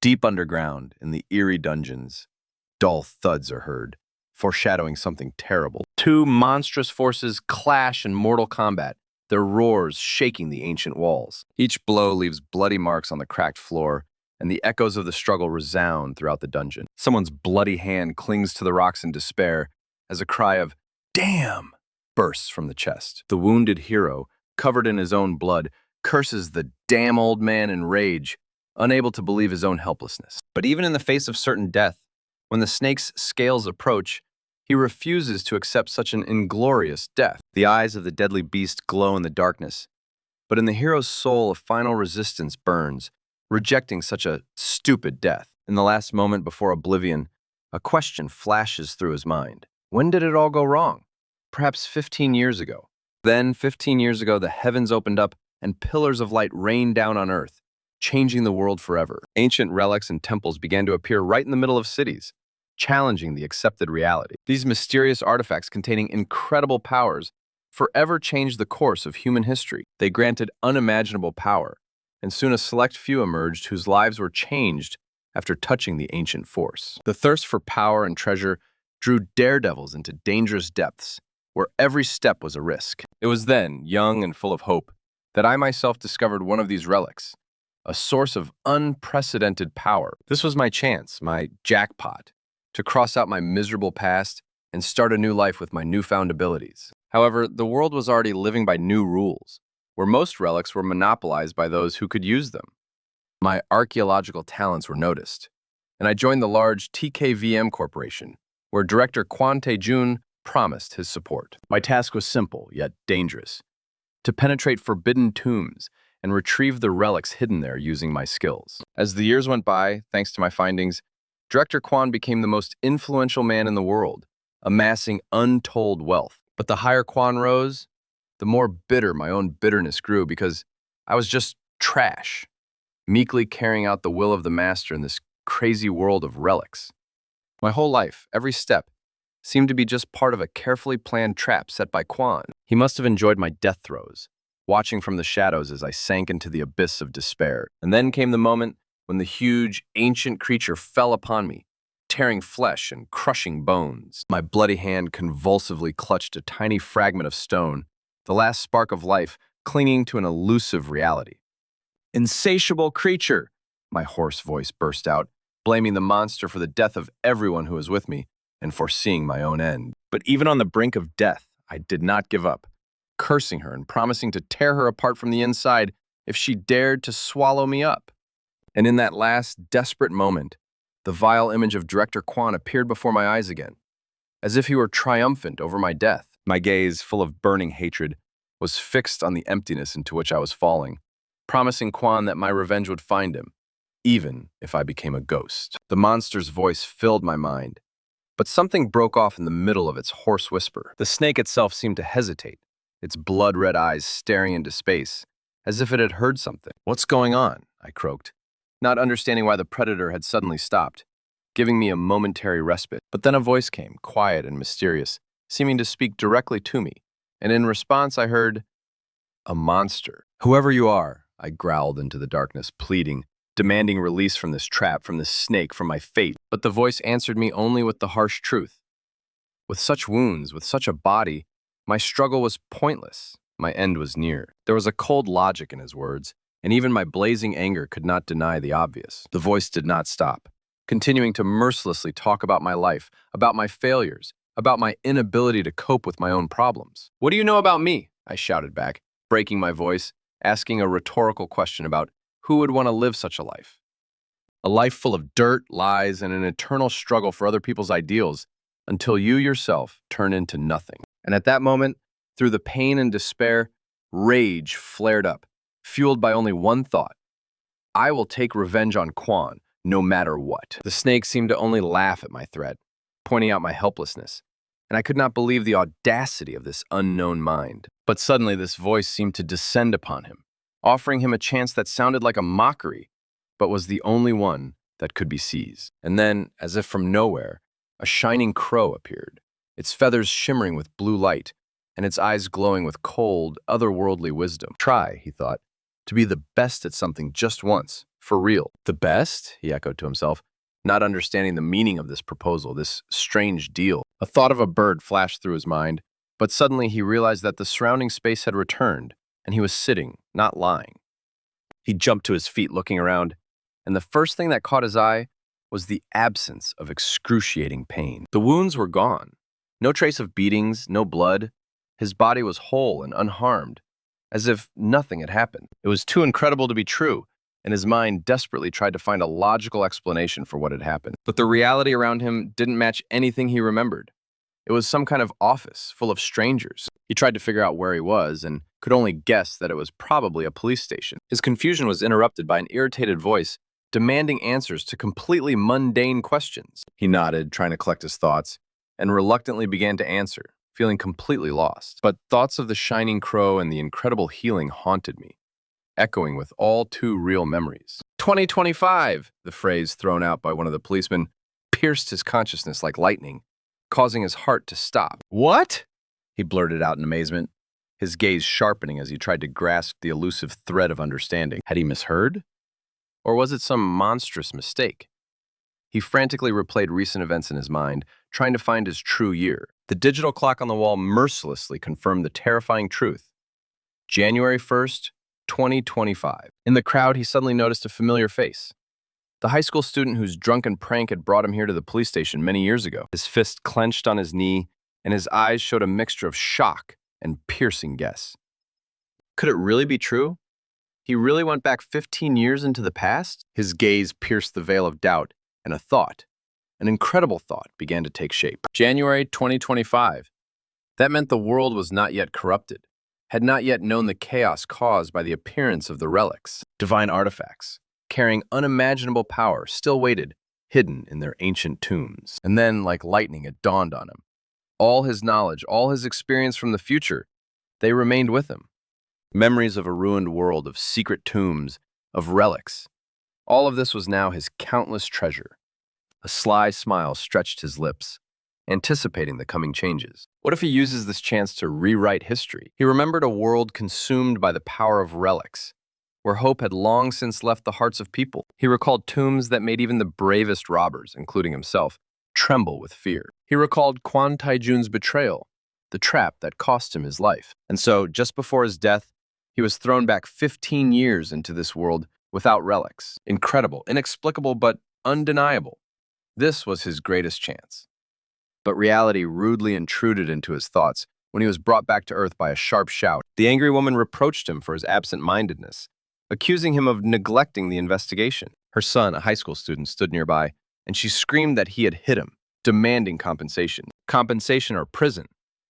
Deep underground, in the eerie dungeons, dull thuds are heard, foreshadowing something terrible. Two monstrous forces clash in mortal combat, their roars shaking the ancient walls. Each blow leaves bloody marks on the cracked floor, and the echoes of the struggle resound throughout the dungeon. Someone's bloody hand clings to the rocks in despair as a cry of, "Damn!" bursts from the chest. The wounded hero, covered in his own blood, curses the damn old man in rage, unable to believe his own helplessness. But even in the face of certain death, when the snake's scales approach, he refuses to accept such an inglorious death. The eyes of the deadly beast glow in the darkness, but in the hero's soul a final resistance burns, rejecting such a stupid death. In the last moment before oblivion, a question flashes through his mind. When did it all go wrong? Perhaps 15 years ago. Then, 15 years ago, the heavens opened up and pillars of light rained down on earth, changing the world forever. Ancient relics and temples began to appear right in the middle of cities, challenging the accepted reality. These mysterious artifacts containing incredible powers forever changed the course of human history. They granted unimaginable power, and soon a select few emerged whose lives were changed after touching the ancient force. The thirst for power and treasure drew daredevils into dangerous depths, where every step was a risk. It was then, young and full of hope, that I myself discovered one of these relics, a source of unprecedented power. This was my chance, my jackpot, to cross out my miserable past and start a new life with my newfound abilities. However, the world was already living by new rules, where most relics were monopolized by those who could use them. My archaeological talents were noticed, and I joined the large TKVM Corporation, where Director Kwon Tae-jun promised his support. My task was simple, yet dangerous: to penetrate forbidden tombs and retrieve the relics hidden there using my skills. As the years went by, thanks to my findings, Director Kwon became the most influential man in the world, amassing untold wealth. But the higher Kwon rose, the more bitter my own bitterness grew, because I was just trash, meekly carrying out the will of the master in this crazy world of relics. My whole life, every step, seemed to be just part of a carefully planned trap set by Kwon. He must have enjoyed my death throes, watching from the shadows as I sank into the abyss of despair. And then came the moment when the huge, ancient creature fell upon me, tearing flesh and crushing bones. My bloody hand convulsively clutched a tiny fragment of stone, the last spark of life clinging to an elusive reality. "Insatiable creature!" my hoarse voice burst out, blaming the monster for the death of everyone who was with me and foreseeing my own end. But even on the brink of death, I did not give up, cursing her and promising to tear her apart from the inside if she dared to swallow me up. And in that last, desperate moment, the vile image of Director Kwon appeared before my eyes again, as if he were triumphant over my death. My gaze, full of burning hatred, was fixed on the emptiness into which I was falling, promising Kwon that my revenge would find him, even if I became a ghost. The monster's voice filled my mind, but something broke off in the middle of its hoarse whisper. The snake itself seemed to hesitate, its blood-red eyes staring into space, as if it had heard something. "What's going on?" I croaked, not understanding why the predator had suddenly stopped, giving me a momentary respite. But then a voice came, quiet and mysterious, seeming to speak directly to me, and in response I heard, "A monster." "Whoever you are," I growled into the darkness, pleading, demanding release from this trap, from this snake, from my fate. But the voice answered me only with the harsh truth. With such wounds, with such a body, my struggle was pointless. My end was near. There was a cold logic in his words, and even my blazing anger could not deny the obvious. The voice did not stop, continuing to mercilessly talk about my life, about my failures, about my inability to cope with my own problems. "What do you know about me?" I shouted back, breaking my voice, asking a rhetorical question about who would want to live such a life. A life full of dirt, lies, and an eternal struggle for other people's ideals until you yourself turn into nothing. And at that moment, through the pain and despair, rage flared up, fueled by only one thought: I will take revenge on Kwon, no matter what. The snake seemed to only laugh at my threat, pointing out my helplessness, and I could not believe the audacity of this unknown mind. But suddenly this voice seemed to descend upon him, offering him a chance that sounded like a mockery, but was the only one that could be seized. And then, as if from nowhere, a shining crow appeared, its feathers shimmering with blue light, and its eyes glowing with cold, otherworldly wisdom. "Try," he thought, "to be the best at something just once, For real. The best? He echoed to himself, not understanding the meaning of this proposal, this strange deal. A thought of a bird flashed through his mind, but suddenly he realized that the surrounding space had returned, and he was sitting, not lying. He jumped to his feet, looking around, and the first thing that caught his eye was the absence of excruciating pain. The wounds were gone. No trace of beatings, no blood. His body was whole and unharmed, as if nothing had happened. It was too incredible to be true, and his mind desperately tried to find a logical explanation for what had happened. But the reality around him didn't match anything he remembered. It was some kind of office full of strangers. He tried to figure out where he was and could only guess that it was probably a police station. His confusion was interrupted by an irritated voice demanding answers to completely mundane questions. He nodded, trying to collect his thoughts, and reluctantly began to answer, feeling completely lost. But thoughts of the shining crow and the incredible healing haunted me, echoing with all too real memories. 2025, the phrase thrown out by one of the policemen, pierced his consciousness like lightning, causing his heart to stop. What? He blurted out in amazement, his gaze sharpening as he tried to grasp the elusive thread of understanding. Had he misheard? Or was it some monstrous mistake? He frantically replayed recent events in his mind, trying to find his true year. The digital clock on the wall mercilessly confirmed the terrifying truth. January 1st, 2025. In the crowd, he suddenly noticed a familiar face. The high school student whose drunken prank had brought him here to the police station many years ago. His fist clenched on his knee, and his eyes showed a mixture of shock and piercing guess. Could it really be true? He really went back 15 years into the past? His gaze pierced the veil of doubt, and a thought, an incredible thought, began to take shape. January 2025. That meant the world was not yet corrupted, had not yet known the chaos caused by the appearance of the relics. Divine artifacts, carrying unimaginable power, still waited, hidden in their ancient tombs. And then, like lightning, it dawned on him. All his knowledge, all his experience from the future, they remained with him. Memories of a ruined world, of secret tombs, of relics. All of this was now his countless treasure. A sly smile stretched his lips, anticipating the coming changes. What if he uses this chance to rewrite history? He remembered a world consumed by the power of relics, where hope had long since left the hearts of people. He recalled tombs that made even the bravest robbers, including himself, tremble with fear. He recalled Quan Taijun's betrayal, the trap that cost him his life. And so, just before his death, he was thrown back 15 years into this world without relics. Incredible, inexplicable, but undeniable. This was his greatest chance. But reality rudely intruded into his thoughts when he was brought back to earth by a sharp shout. The angry woman reproached him for his absent-mindedness, accusing him of neglecting the investigation. Her son, a high school student, stood nearby, and she screamed that he had hit him, demanding compensation. Compensation or prison.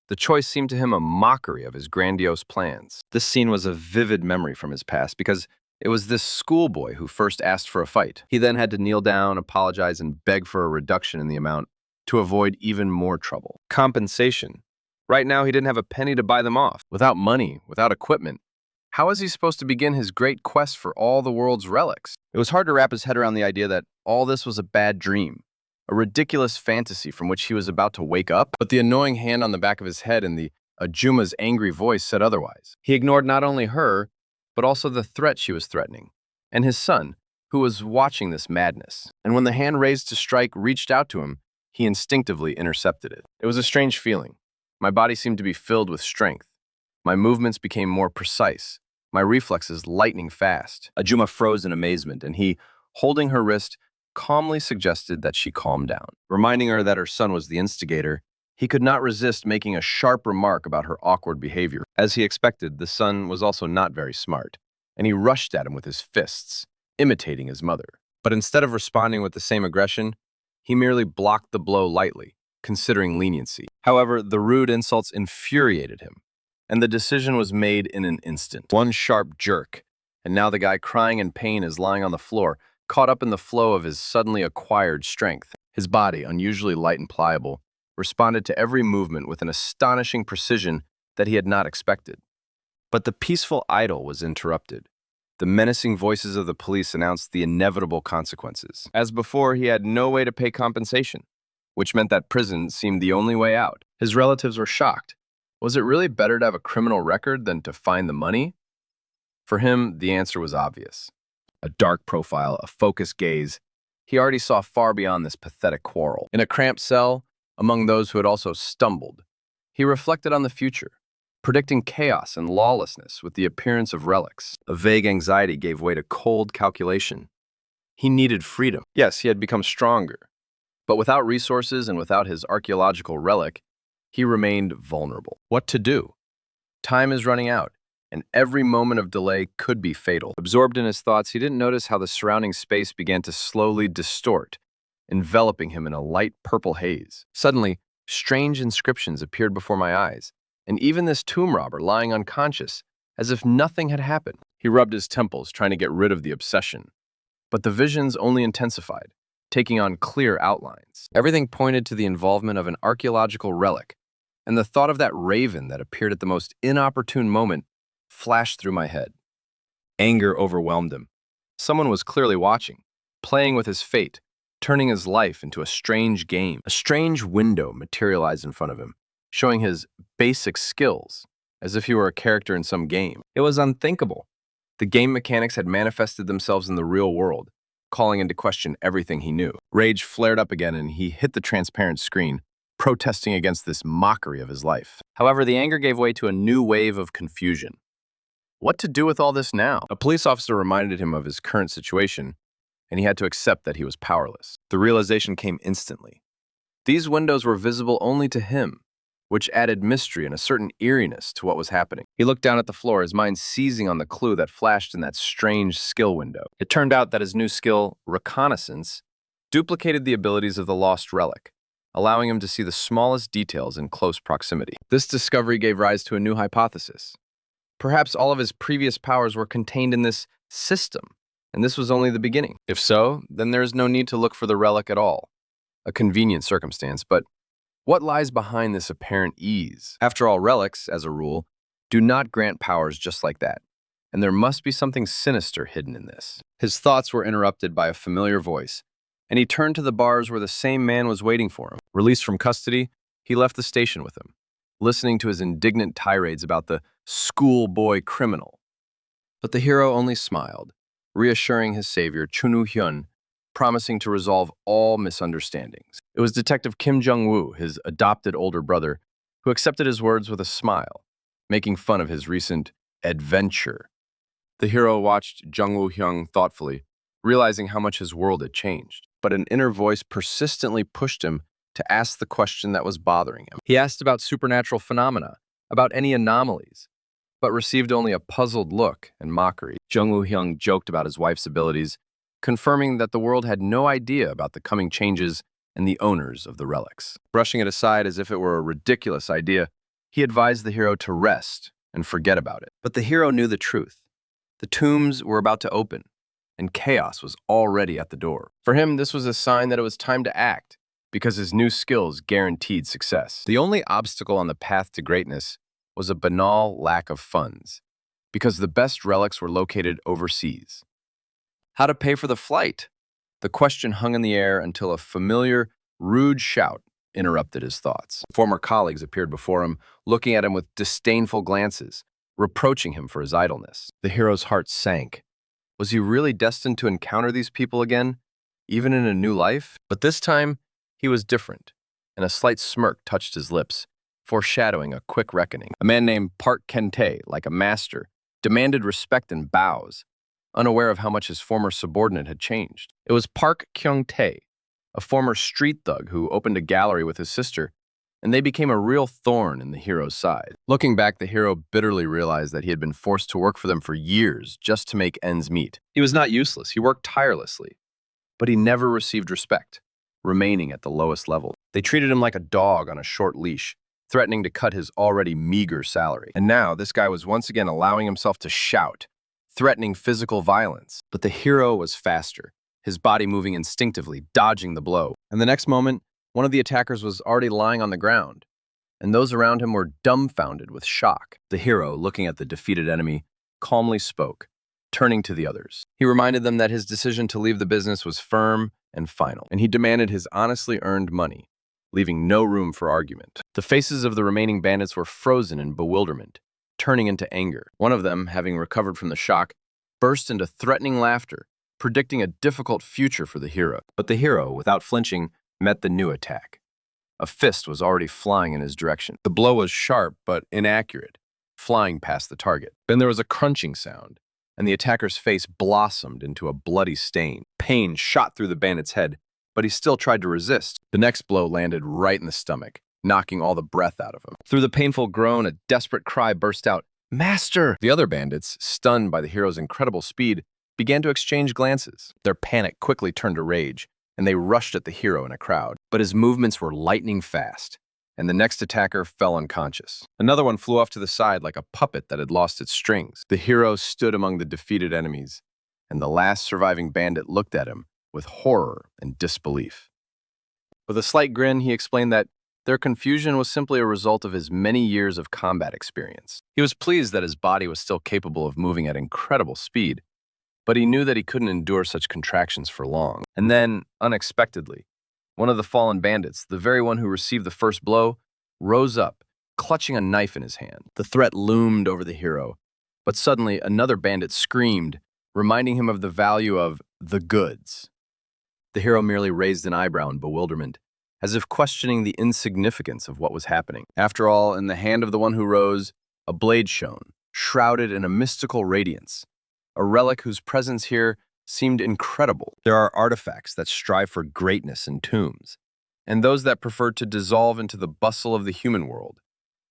The choice seemed to him a mockery of his grandiose plans. This scene was a vivid memory from his past because it was this schoolboy who first asked for a fight. He then had to kneel down, apologize, and beg for a reduction in the amount to avoid even more trouble. Compensation. Right now, he didn't have a penny to buy them off. Without money, without equipment, how was he supposed to begin his great quest for all the world's relics? It was hard to wrap his head around the idea that all this was a bad dream, a ridiculous fantasy from which he was about to wake up, but the annoying hand on the back of his head and the Ajuma's angry voice said otherwise. He ignored not only her, but also the threat she was threatening, and his son, who was watching this madness. And when the hand raised to strike reached out to him, he instinctively intercepted it. It was a strange feeling. My body seemed to be filled with strength. My movements became more precise, my reflexes lightning fast. Ajuma froze in amazement, and he, holding her wrist, calmly suggested that she calm down. Reminding her that her son was the instigator, he could not resist making a sharp remark about her awkward behavior. As he expected, the son was also not very smart, and he rushed at him with his fists, imitating his mother. But instead of responding with the same aggression, he merely blocked the blow lightly, considering leniency. However, the rude insults infuriated him, and the decision was made in an instant. One sharp jerk, and now the guy crying in pain is lying on the floor, caught up in the flow of his suddenly acquired strength. His body, unusually light and pliable, responded to every movement with an astonishing precision that he had not expected. But the peaceful idyll was interrupted. The menacing voices of the police announced the inevitable consequences. As before, he had no way to pay compensation, which meant that prison seemed the only way out. His relatives were shocked. Was it really better to have a criminal record than to find the money? For him, the answer was obvious. A dark profile, a focused gaze. He already saw far beyond this pathetic quarrel. In a cramped cell, among those who had also stumbled, he reflected on the future, predicting chaos and lawlessness with the appearance of relics. A vague anxiety gave way to cold calculation. He needed freedom. Yes, he had become stronger, but without resources and without his archaeological relic, he remained vulnerable. What to do? Time is running out, and every moment of delay could be fatal. Absorbed in his thoughts, he didn't notice how the surrounding space began to slowly distort, enveloping him in a light purple haze. Suddenly, strange inscriptions appeared before my eyes, and even this tomb robber lying unconscious, as if nothing had happened. He rubbed his temples, trying to get rid of the obsession. But the visions only intensified, taking on clear outlines. Everything pointed to the involvement of an archaeological relic, and the thought of that raven that appeared at the most inopportune moment flashed through my head. Anger overwhelmed him. Someone was clearly watching, playing with his fate, turning his life into a strange game. A strange window materialized in front of him, showing his basic skills, as if he were a character in some game. It was unthinkable. The game mechanics had manifested themselves in the real world, calling into question everything he knew. Rage flared up again, and he hit the transparent screen, protesting against this mockery of his life. However, the anger gave way to a new wave of confusion. What to do with all this now? A police officer reminded him of his current situation, and he had to accept that he was powerless. The realization came instantly. These windows were visible only to him, which added mystery and a certain eeriness to what was happening. He looked down at the floor, his mind seizing on the clue that flashed in that strange skill window. It turned out that his new skill, reconnaissance, duplicated the abilities of the lost relic, allowing him to see the smallest details in close proximity. This discovery gave rise to a new hypothesis. Perhaps all of his previous powers were contained in this system, and this was only the beginning. If so, then there is no need to look for the relic at all. A convenient circumstance, but what lies behind this apparent ease? After all, relics, as a rule, do not grant powers just like that, and there must be something sinister hidden in this. His thoughts were interrupted by a familiar voice, and he turned to the bars where the same man was waiting for him. Released from custody, he left the station with him, listening to his indignant tirades about the schoolboy criminal. But the hero only smiled, reassuring his savior, Chunu Hyun, promising to resolve all misunderstandings. It was Detective Kim Jung-woo, his adopted older brother, who accepted his words with a smile, making fun of his recent adventure. The hero watched Jung-woo Hyung thoughtfully, realizing how much his world had changed. But an inner voice persistently pushed him to ask the question that was bothering him. He asked about supernatural phenomena, about any anomalies, but received only a puzzled look and mockery. Jung-woo Hyung joked about his wife's abilities, confirming that the world had no idea about the coming changes and the owners of the relics. Brushing it aside as if it were a ridiculous idea, he advised the hero to rest and forget about it. But the hero knew the truth. The tombs were about to open, and chaos was already at the door. For him, this was a sign that it was time to act, because his new skills guaranteed success. The only obstacle on the path to greatness was a banal lack of funds, because the best relics were located overseas. How to pay for the flight? The question hung in the air until a familiar, rude shout interrupted his thoughts. Former colleagues appeared before him, looking at him with disdainful glances, reproaching him for his idleness. The hero's heart sank. Was he really destined to encounter these people again, even in a new life? But this time, he was different, and a slight smirk touched his lips, foreshadowing a quick reckoning. A man named Park Kente, like a master, demanded respect and bows, unaware of how much his former subordinate had changed. It was Park Kyung-tae, a former street thug who opened a gallery with his sister, and they became a real thorn in the hero's side. Looking back, the hero bitterly realized that he had been forced to work for them for years just to make ends meet. He was not useless, he worked tirelessly, but he never received respect, remaining at the lowest level. They treated him like a dog on a short leash, threatening to cut his already meager salary. And now, this guy was once again allowing himself to shout, threatening physical violence. But the hero was faster, his body moving instinctively, dodging the blow. And the next moment, one of the attackers was already lying on the ground, and those around him were dumbfounded with shock. The hero, looking at the defeated enemy, calmly spoke, turning to the others. He reminded them that his decision to leave the business was firm and final, and he demanded his honestly earned money, leaving no room for argument. The faces of the remaining bandits were frozen in bewilderment, turning into anger. One of them, having recovered from the shock, burst into threatening laughter, predicting a difficult future for the hero. But the hero, without flinching, met the new attack. A fist was already flying in his direction. The blow was sharp but inaccurate, flying past the target. Then there was a crunching sound, and the attacker's face blossomed into a bloody stain. Pain shot through the bandit's head, but he still tried to resist. The next blow landed right in the stomach, knocking all the breath out of him. Through the painful groan, a desperate cry burst out, "Master!" The other bandits, stunned by the hero's incredible speed, began to exchange glances. Their panic quickly turned to rage, and they rushed at the hero in a crowd. But his movements were lightning fast, and the next attacker fell unconscious. Another one flew off to the side like a puppet that had lost its strings. The hero stood among the defeated enemies, and the last surviving bandit looked at him with horror and disbelief. With a slight grin, he explained that their confusion was simply a result of his many years of combat experience. He was pleased that his body was still capable of moving at incredible speed, but he knew that he couldn't endure such contractions for long. And then, unexpectedly, one of the fallen bandits, the very one who received the first blow, rose up, clutching a knife in his hand. The threat loomed over the hero, but suddenly another bandit screamed, reminding him of the value of the goods. The hero merely raised an eyebrow in bewilderment, as if questioning the insignificance of what was happening. After all, in the hand of the one who rose, a blade shone, shrouded in a mystical radiance, a relic whose presence here seemed incredible. There are artifacts that strive for greatness in tombs, and those that prefer to dissolve into the bustle of the human world,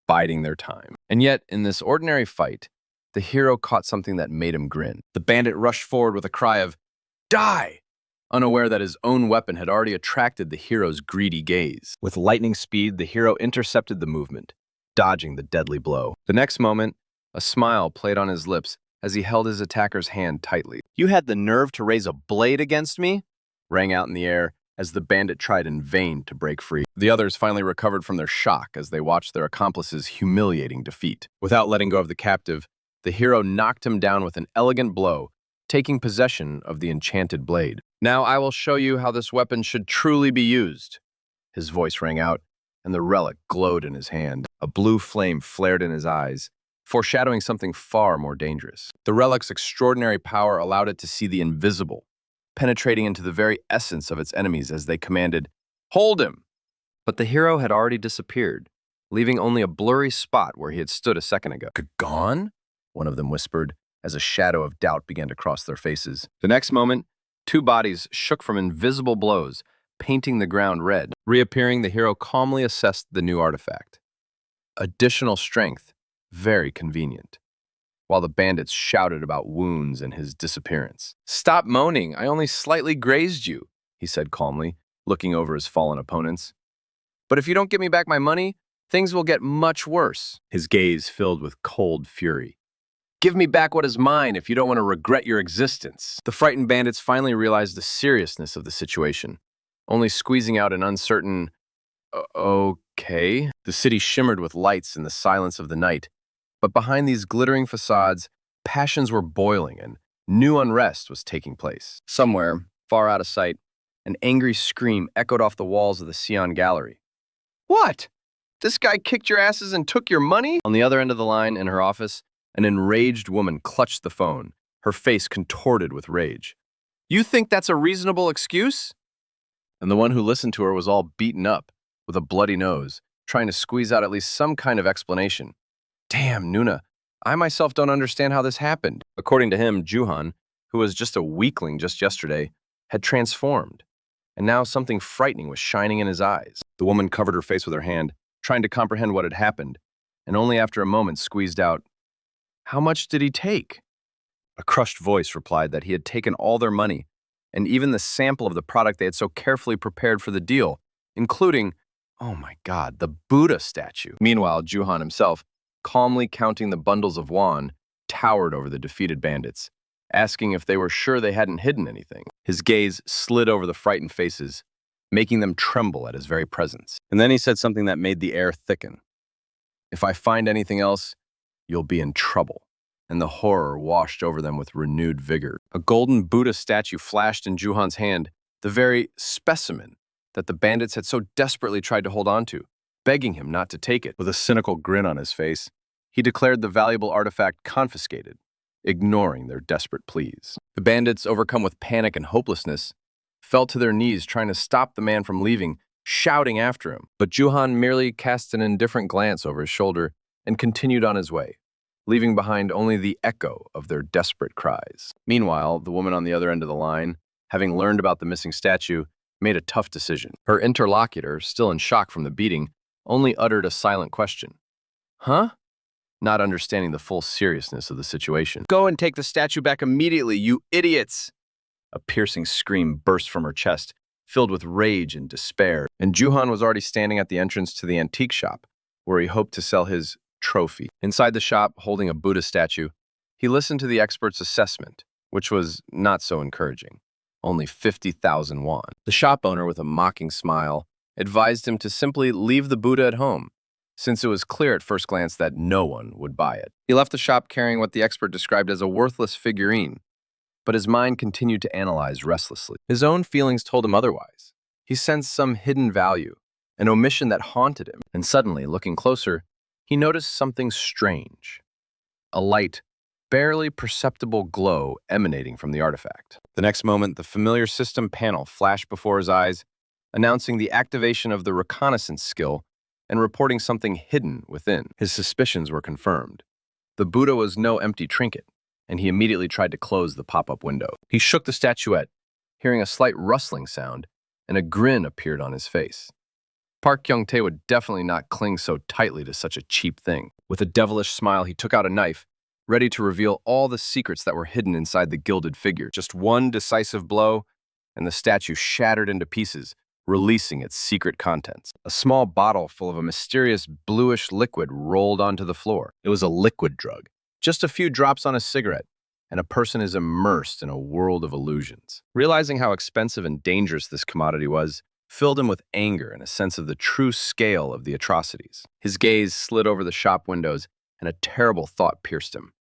biding their time. And yet, in this ordinary fight, the hero caught something that made him grin. The bandit rushed forward with a cry of, "Die!" unaware that his own weapon had already attracted the hero's greedy gaze. With lightning speed, the hero intercepted the movement, dodging the deadly blow. The next moment, a smile played on his lips as he held his attacker's hand tightly. "You had the nerve to raise a blade against me?" rang out in the air as the bandit tried in vain to break free. The others finally recovered from their shock as they watched their accomplice's humiliating defeat. Without letting go of the captive, the hero knocked him down with an elegant blow, taking possession of the enchanted blade. "Now I will show you how this weapon should truly be used." His voice rang out, and the relic glowed in his hand. A blue flame flared in his eyes, foreshadowing something far more dangerous. The relic's extraordinary power allowed it to see the invisible, penetrating into the very essence of its enemies as they commanded, "Hold him!" But the hero had already disappeared, leaving only a blurry spot where he had stood a second ago. "Gone?" one of them whispered, as a shadow of doubt began to cross their faces. The next moment, two bodies shook from invisible blows, painting the ground red. Reappearing, the hero calmly assessed the new artifact. Additional strength, very convenient. While the bandits shouted about wounds and his disappearance. "Stop moaning, I only slightly grazed you," he said calmly, looking over his fallen opponents. "But if you don't give me back my money, things will get much worse." His gaze filled with cold fury. "Give me back what is mine if you don't want to regret your existence." The frightened bandits finally realized the seriousness of the situation, only squeezing out an uncertain, "Okay." The city shimmered with lights in the silence of the night, but behind these glittering facades, passions were boiling and new unrest was taking place. Somewhere, far out of sight, an angry scream echoed off the walls of the Sion Gallery. "What? This guy kicked your asses and took your money?" On the other end of the line, in her office, an enraged woman clutched the phone, her face contorted with rage. "You think that's a reasonable excuse?" And the one who listened to her was all beaten up, with a bloody nose, trying to squeeze out at least some kind of explanation. "Damn, Nuna, I myself don't understand how this happened." According to him, Juhan, who was just a weakling just yesterday, had transformed, and now something frightening was shining in his eyes. The woman covered her face with her hand, trying to comprehend what had happened, and only after a moment squeezed out, "How much did he take?" A crushed voice replied that he had taken all their money, and even the sample of the product they had so carefully prepared for the deal, including, oh my God, the Buddha statue. Meanwhile, Juhan himself, calmly counting the bundles of won, towered over the defeated bandits, asking if they were sure they hadn't hidden anything. His gaze slid over the frightened faces, making them tremble at his very presence. And then he said something that made the air thicken. "If I find anything else, you'll be in trouble." And the horror washed over them with renewed vigor. A golden Buddha statue flashed in Juhan's hand, the very specimen that the bandits had so desperately tried to hold on to, begging him not to take it. With a cynical grin on his face, he declared the valuable artifact confiscated. ignoring their desperate pleas. The bandits, overcome with panic and hopelessness, fell to their knees trying to stop the man from leaving, shouting after him. But Juhan merely cast an indifferent glance over his shoulder and continued on his way, leaving behind only the echo of their desperate cries. Meanwhile, the woman on the other end of the line, having learned about the missing statue, made a tough decision. Her interlocutor, still in shock from the beating, only uttered a silent question. Huh? Not understanding the full seriousness of the situation. Go and take the statue back immediately, you idiots! A piercing scream burst from her chest, filled with rage and despair, and Juhan was already standing at the entrance to the antique shop, where he hoped to sell his trophy. Inside the shop, holding a Buddha statue, he listened to the expert's assessment, which was not so encouraging. Only 50,000 won. The shop owner, with a mocking smile, advised him to simply leave the Buddha at home, since it was clear at first glance that no one would buy it. He left the shop carrying what the expert described as a worthless figurine, but his mind continued to analyze restlessly. His own feelings told him otherwise. He sensed some hidden value, an omission that haunted him, and suddenly, looking closer, he noticed something strange. A light, barely perceptible glow emanating from the artifact. The next moment, the familiar system panel flashed before his eyes, announcing the activation of the reconnaissance skill and reporting something hidden within. His suspicions were confirmed. The Buddha was no empty trinket, and he immediately tried to close the pop-up window. He shook the statuette, hearing a slight rustling sound, and a grin appeared on his face. Park Kyung-tae would definitely not cling so tightly to such a cheap thing. With a devilish smile, he took out a knife, ready to reveal all the secrets that were hidden inside the gilded figure. Just one decisive blow, and the statue shattered into pieces, releasing its secret contents. A small bottle full of a mysterious bluish liquid rolled onto the floor. It was a liquid drug. Just a few drops on a cigarette, and a person is immersed in a world of illusions. Realizing how expensive and dangerous this commodity was, filled him with anger and a sense of the true scale of the atrocities. His gaze slid over the shop windows, and a terrible thought pierced him.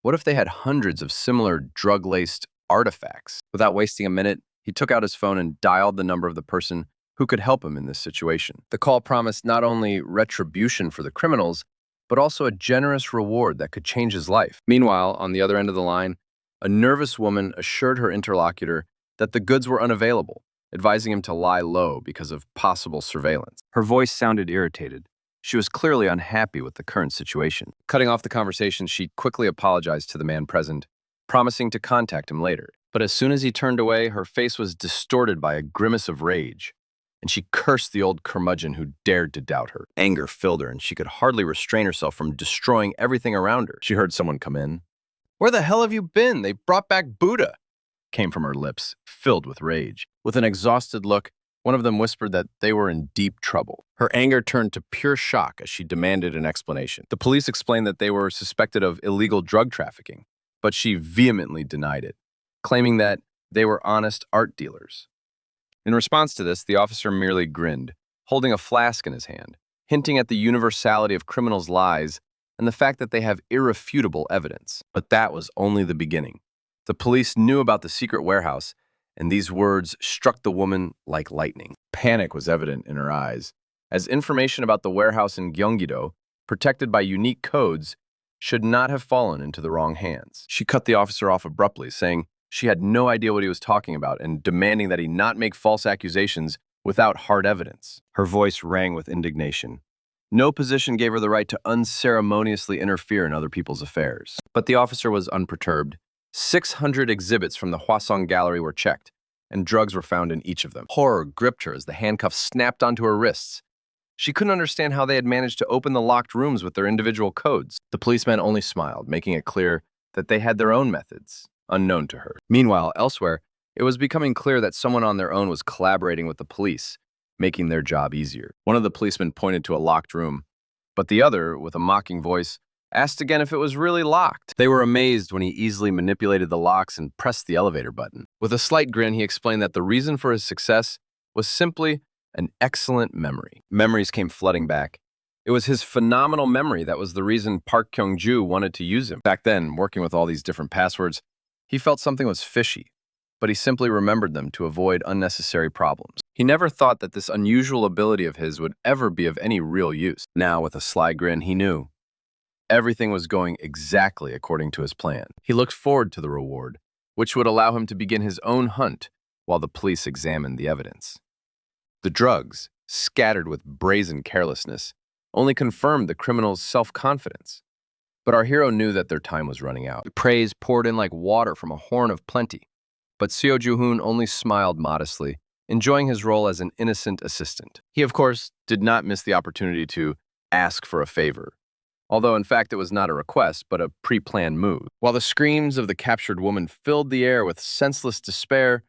What if they had hundreds of similar drug-laced artifacts? Without wasting a minute, he took out his phone and dialed the number of the person who could help him in this situation. The call promised not only retribution for the criminals, but also a generous reward that could change his life. Meanwhile, on the other end of the line, a nervous woman assured her interlocutor that the goods were unavailable, advising him to lie low because of possible surveillance. Her voice sounded irritated. She was clearly unhappy with the current situation. Cutting off the conversation, she quickly apologized to the man present, promising to contact him later. But as soon as he turned away, her face was distorted by a grimace of rage, and she cursed the old curmudgeon who dared to doubt her. Anger filled her, and she could hardly restrain herself from destroying everything around her. She heard someone come in. "Where the hell have you been? They brought back Buddha," came from her lips, filled with rage. With an exhausted look, one of them whispered that they were in deep trouble. Her anger turned to pure shock as she demanded an explanation. The police explained that they were suspected of illegal drug trafficking, but she vehemently denied it, claiming that they were honest art dealers. In response to this, the officer merely grinned, holding a flask in his hand, hinting at the universality of criminals' lies and the fact that they have irrefutable evidence. But that was only the beginning. The police knew about the secret warehouse, and these words struck the woman like lightning. Panic was evident in her eyes, as information about the warehouse in Gyeonggi-do, protected by unique codes, should not have fallen into the wrong hands. She cut the officer off abruptly, saying she had no idea what he was talking about and demanding that he not make false accusations without hard evidence. Her voice rang with indignation. No position gave her the right to unceremoniously interfere in other people's affairs. But the officer was unperturbed. 600 exhibits from the Hwasong Gallery were checked, and drugs were found in each of them. Horror gripped her as the handcuffs snapped onto her wrists. She couldn't understand how they had managed to open the locked rooms with their individual codes. The policeman only smiled, making it clear that they had their own methods, unknown to her. Meanwhile, elsewhere, it was becoming clear that someone on their own was collaborating with the police, making their job easier. One of the policemen pointed to a locked room, but the other, with a mocking voice, asked again if it was really locked. They were amazed when he easily manipulated the locks and pressed the elevator button. With a slight grin, he explained that the reason for his success was simply an excellent memory. Memories came flooding back. It was his phenomenal memory that was the reason Park Kyung-ju wanted to use him. Back then, working with all these different passwords, he felt something was fishy, but he simply remembered them to avoid unnecessary problems. He never thought that this unusual ability of his would ever be of any real use. Now, with a sly grin, he knew Everything was going exactly according to his plan. He looked forward to the reward, which would allow him to begin his own hunt while the police examined the evidence. The drugs, scattered with brazen carelessness, only confirmed the criminal's self-confidence. But our hero knew that their time was running out. Praise poured in like water from a horn of plenty. But Seo Joo-hoon only smiled modestly, enjoying his role as an innocent assistant. He, of course, did not miss the opportunity to ask for a favor, although in fact it was not a request, but a pre-planned move. While the screams of the captured woman filled the air with senseless despair,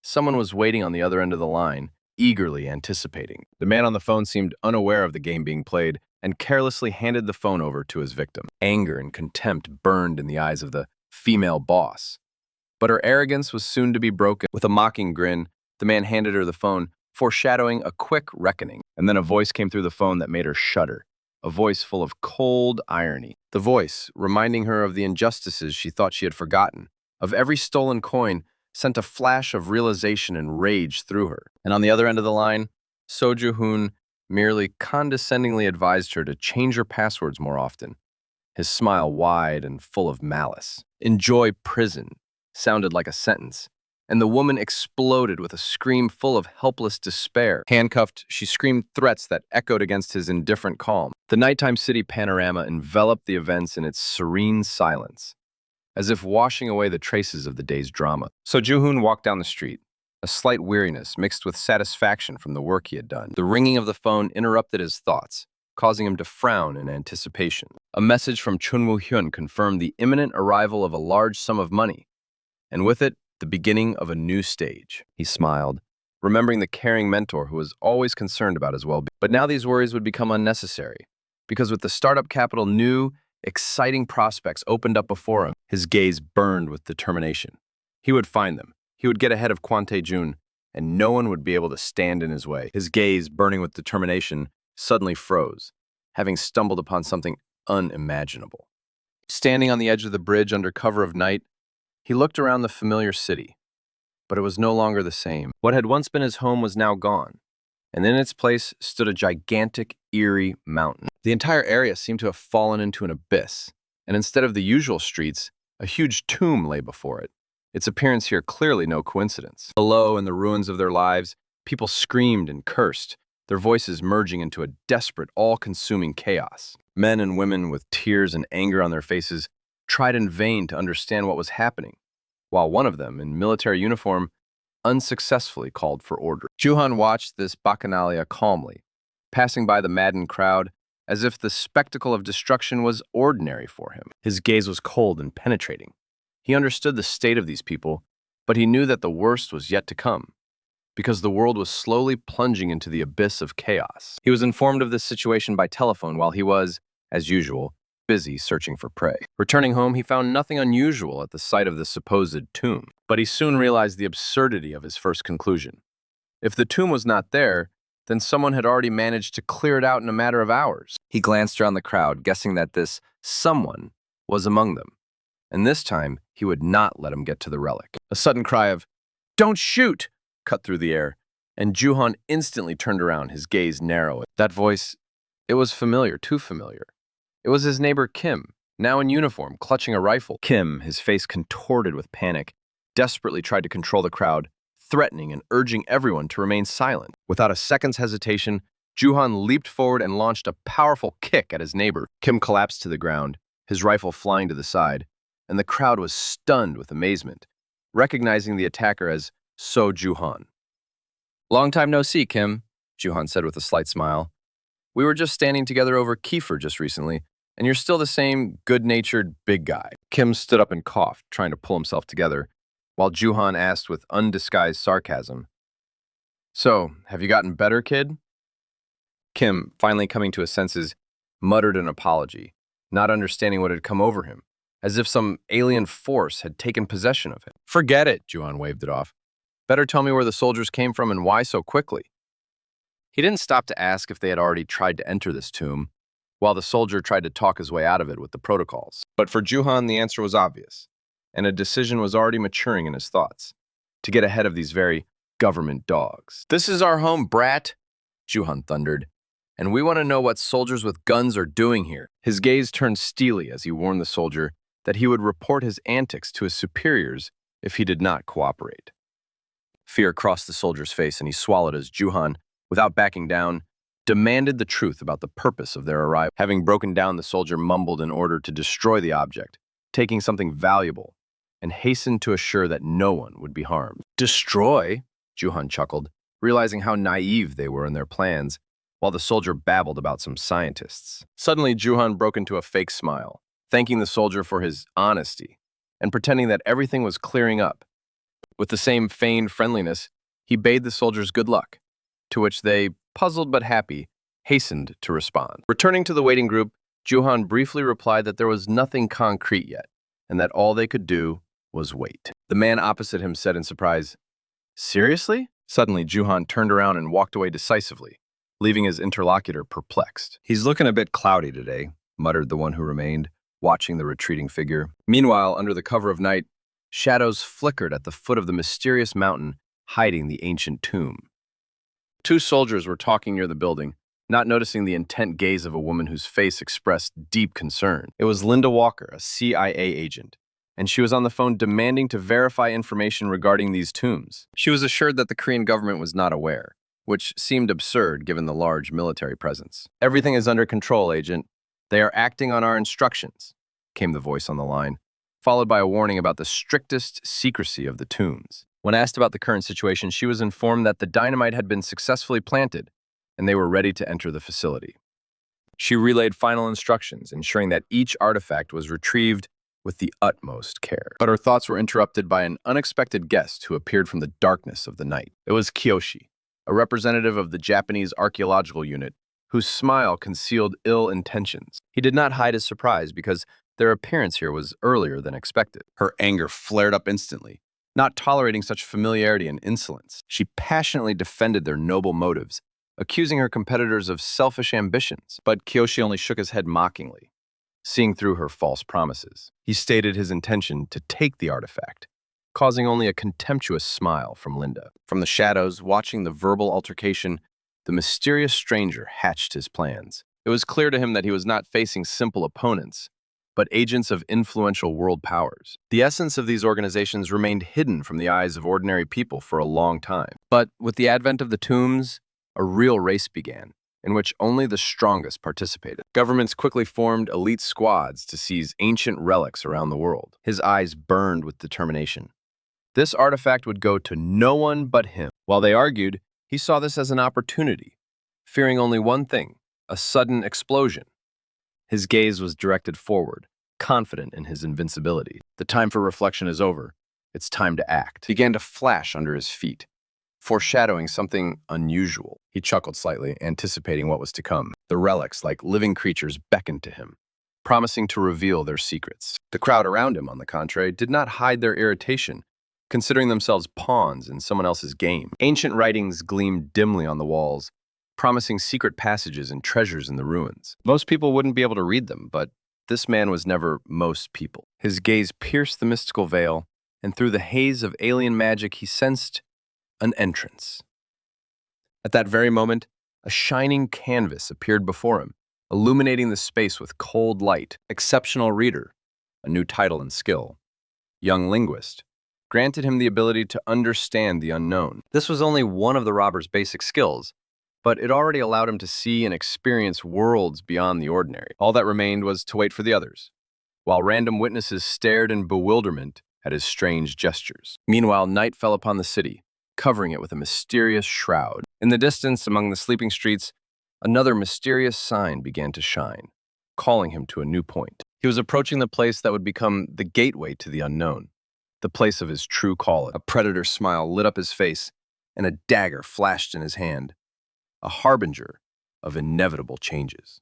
someone was waiting on the other end of the line, eagerly anticipating. The man on the phone seemed unaware of the game being played and carelessly handed the phone over to his victim. Anger and contempt burned in the eyes of the female boss. But her arrogance was soon to be broken. With a mocking grin, the man handed her the phone, foreshadowing a quick reckoning. And then a voice came through the phone that made her shudder, a voice full of cold irony. The voice, reminding her of the injustices she thought she had forgotten, of every stolen coin, sent a flash of realization and rage through her. And on the other end of the line, Seo Joo-hoon merely condescendingly advised her to change her passwords more often, his smile wide and full of malice. "Enjoy prison," sounded like a sentence, and the woman exploded with a scream full of helpless despair. Handcuffed, she screamed threats that echoed against his indifferent calm. The nighttime city panorama enveloped the events in its serene silence, as if washing away the traces of the day's drama. So Joo-hoon walked down the street, a slight weariness mixed with satisfaction from the work he had done. The ringing of the phone interrupted his thoughts, causing him to frown in anticipation. A message from Chun Woo-hyun confirmed the imminent arrival of a large sum of money, and with it, the beginning of a new stage. He smiled, remembering the caring mentor who was always concerned about his well-being. But now these worries would become unnecessary, because with the startup capital, new, exciting prospects opened up before him. His gaze burned with determination. He would find them. He would get ahead of Kwon Tae-jun, and no one would be able to stand in his way. His gaze, burning with determination, suddenly froze, having stumbled upon something unimaginable. Standing on the edge of the bridge under cover of night, he looked around the familiar city, but it was no longer the same. What had once been his home was now gone, and in its place stood a gigantic, eerie mountain. The entire area seemed to have fallen into an abyss, and instead of the usual streets, a huge tomb lay before it. Its appearance here clearly no coincidence. Below, in the ruins of their lives, people screamed and cursed, their voices merging into a desperate, all-consuming chaos. Men and women with tears and anger on their faces tried in vain to understand what was happening, while one of them, in military uniform, unsuccessfully called for order. Joo-hoon watched this bacchanalia calmly, passing by the maddened crowd as if the spectacle of destruction was ordinary for him. His gaze was cold and penetrating. He understood the state of these people, but he knew that the worst was yet to come, because the world was slowly plunging into the abyss of chaos. He was informed of this situation by telephone while he was, as usual, busy searching for prey. Returning home, he found nothing unusual at the sight of the supposed tomb, but he soon realized the absurdity of his first conclusion. If the tomb was not there, then someone had already managed to clear it out in a matter of hours. He glanced around the crowd, guessing that this someone was among them, and this time he would not let him get to the relic. A sudden cry of, "Don't shoot!" cut through the air, and Joo-hoon instantly turned around, his gaze narrow. That voice, it was familiar, too familiar. It was his neighbor Kim, now in uniform, clutching a rifle. Kim, his face contorted with panic, desperately tried to control the crowd, threatening and urging everyone to remain silent. Without a second's hesitation, Joo-hoon leaped forward and launched a powerful kick at his neighbor. Kim collapsed to the ground, his rifle flying to the side, and the crowd was stunned with amazement, recognizing the attacker as Seo Joo-hoon. "Long time no see, Kim," Joo-hoon said with a slight smile. "We were just standing together over kefir just recently, and you're still the same good-natured big guy." Kim stood up and coughed, trying to pull himself together, while Joo-hoon asked with undisguised sarcasm, "So, have you gotten better, kid?" Kim, finally coming to his senses, muttered an apology, not understanding what had come over him, as if some alien force had taken possession of him. "Forget it," Joo-hoon waved it off. "Better tell me where the soldiers came from and why so quickly." He didn't stop to ask if they had already tried to enter this tomb, while the soldier tried to talk his way out of it with the protocols. But for Joo-hoon, the answer was obvious, and a decision was already maturing in his thoughts, to get ahead of these very government dogs. "This is our home, brat," Joo-hoon thundered, and we want to know what soldiers with guns are doing here. His gaze turned steely as he warned the soldier that he would report his antics to his superiors if he did not cooperate. Fear crossed the soldier's face, and he swallowed as Juhan, without backing down, demanded the truth about the purpose of their arrival. Having broken down, the soldier mumbled an order to destroy the object, taking something valuable, and hastened to assure that no one would be harmed. Destroy? Juhan chuckled, realizing how naive they were in their plans, while the soldier babbled about some scientists. Suddenly, Juhan broke into a fake smile, thanking the soldier for his honesty, and pretending that everything was clearing up. With the same feigned friendliness, he bade the soldiers good luck, to which they, puzzled but happy, hastened to respond. Returning to the waiting group, Juhan briefly replied that there was nothing concrete yet, and that all they could do was wait. The man opposite him said in surprise, "Seriously?" Suddenly, Juhan turned around and walked away decisively, leaving his interlocutor perplexed. "He's looking a bit cloudy today," muttered the one who remained, watching the retreating figure. Meanwhile, under the cover of night, shadows flickered at the foot of the mysterious mountain, hiding the ancient tomb. Two soldiers were talking near the building, not noticing the intent gaze of a woman whose face expressed deep concern. It was Linda Walker, a CIA agent, and she was on the phone demanding to verify information regarding these tombs. She was assured that the Korean government was not aware, which seemed absurd given the large military presence. "Everything is under control, Agent. They are acting on our instructions," came the voice on the line, followed by a warning about the strictest secrecy of the tombs. When asked about the current situation, she was informed that the dynamite had been successfully planted, and they were ready to enter the facility. She relayed final instructions, ensuring that each artifact was retrieved with the utmost care. But her thoughts were interrupted by an unexpected guest who appeared from the darkness of the night. It was Kiyoshi, a representative of the Japanese archaeological unit, whose smile concealed ill intentions. He did not hide his surprise because their appearance here was earlier than expected. Her anger flared up instantly, not tolerating such familiarity and insolence. She passionately defended their noble motives, accusing her competitors of selfish ambitions. But Kiyoshi only shook his head mockingly, seeing through her false promises. He stated his intention to take the artifact, causing only a contemptuous smile from Linda. From the shadows, watching the verbal altercation, the mysterious stranger hatched his plans. It was clear to him that he was not facing simple opponents, but agents of influential world powers. The essence of these organizations remained hidden from the eyes of ordinary people for a long time. But with the advent of the tombs, a real race began, in which only the strongest participated. Governments quickly formed elite squads to seize ancient relics around the world. His eyes burned with determination. This artifact would go to no one but him. While they argued, he saw this as an opportunity, fearing only one thing: a sudden explosion. His gaze was directed forward, confident in his invincibility. The time for reflection is over. It's time to act. Began to flash under his feet, foreshadowing something unusual. He chuckled slightly, anticipating what was to come. The relics, like living creatures, beckoned to him, promising to reveal their secrets. The crowd around him, on the contrary, did not hide their irritation, considering themselves pawns in someone else's game. Ancient writings gleamed dimly on the walls, promising secret passages and treasures in the ruins. Most people wouldn't be able to read them, but this man was never most people. His gaze pierced the mystical veil, and through the haze of alien magic he sensed an entrance. At that very moment, a shining canvas appeared before him, illuminating the space with cold light. Exceptional reader, a new title and skill. Young linguist, granted him the ability to understand the unknown. This was only one of the robber's basic skills, but it already allowed him to see and experience worlds beyond the ordinary. All that remained was to wait for the others, while random witnesses stared in bewilderment at his strange gestures. Meanwhile, night fell upon the city, covering it with a mysterious shroud. In the distance, among the sleeping streets, another mysterious sign began to shine, calling him to a new point. He was approaching the place that would become the gateway to the unknown, the place of his true calling. A predator's smile lit up his face, and a dagger flashed in his hand, a harbinger of inevitable changes.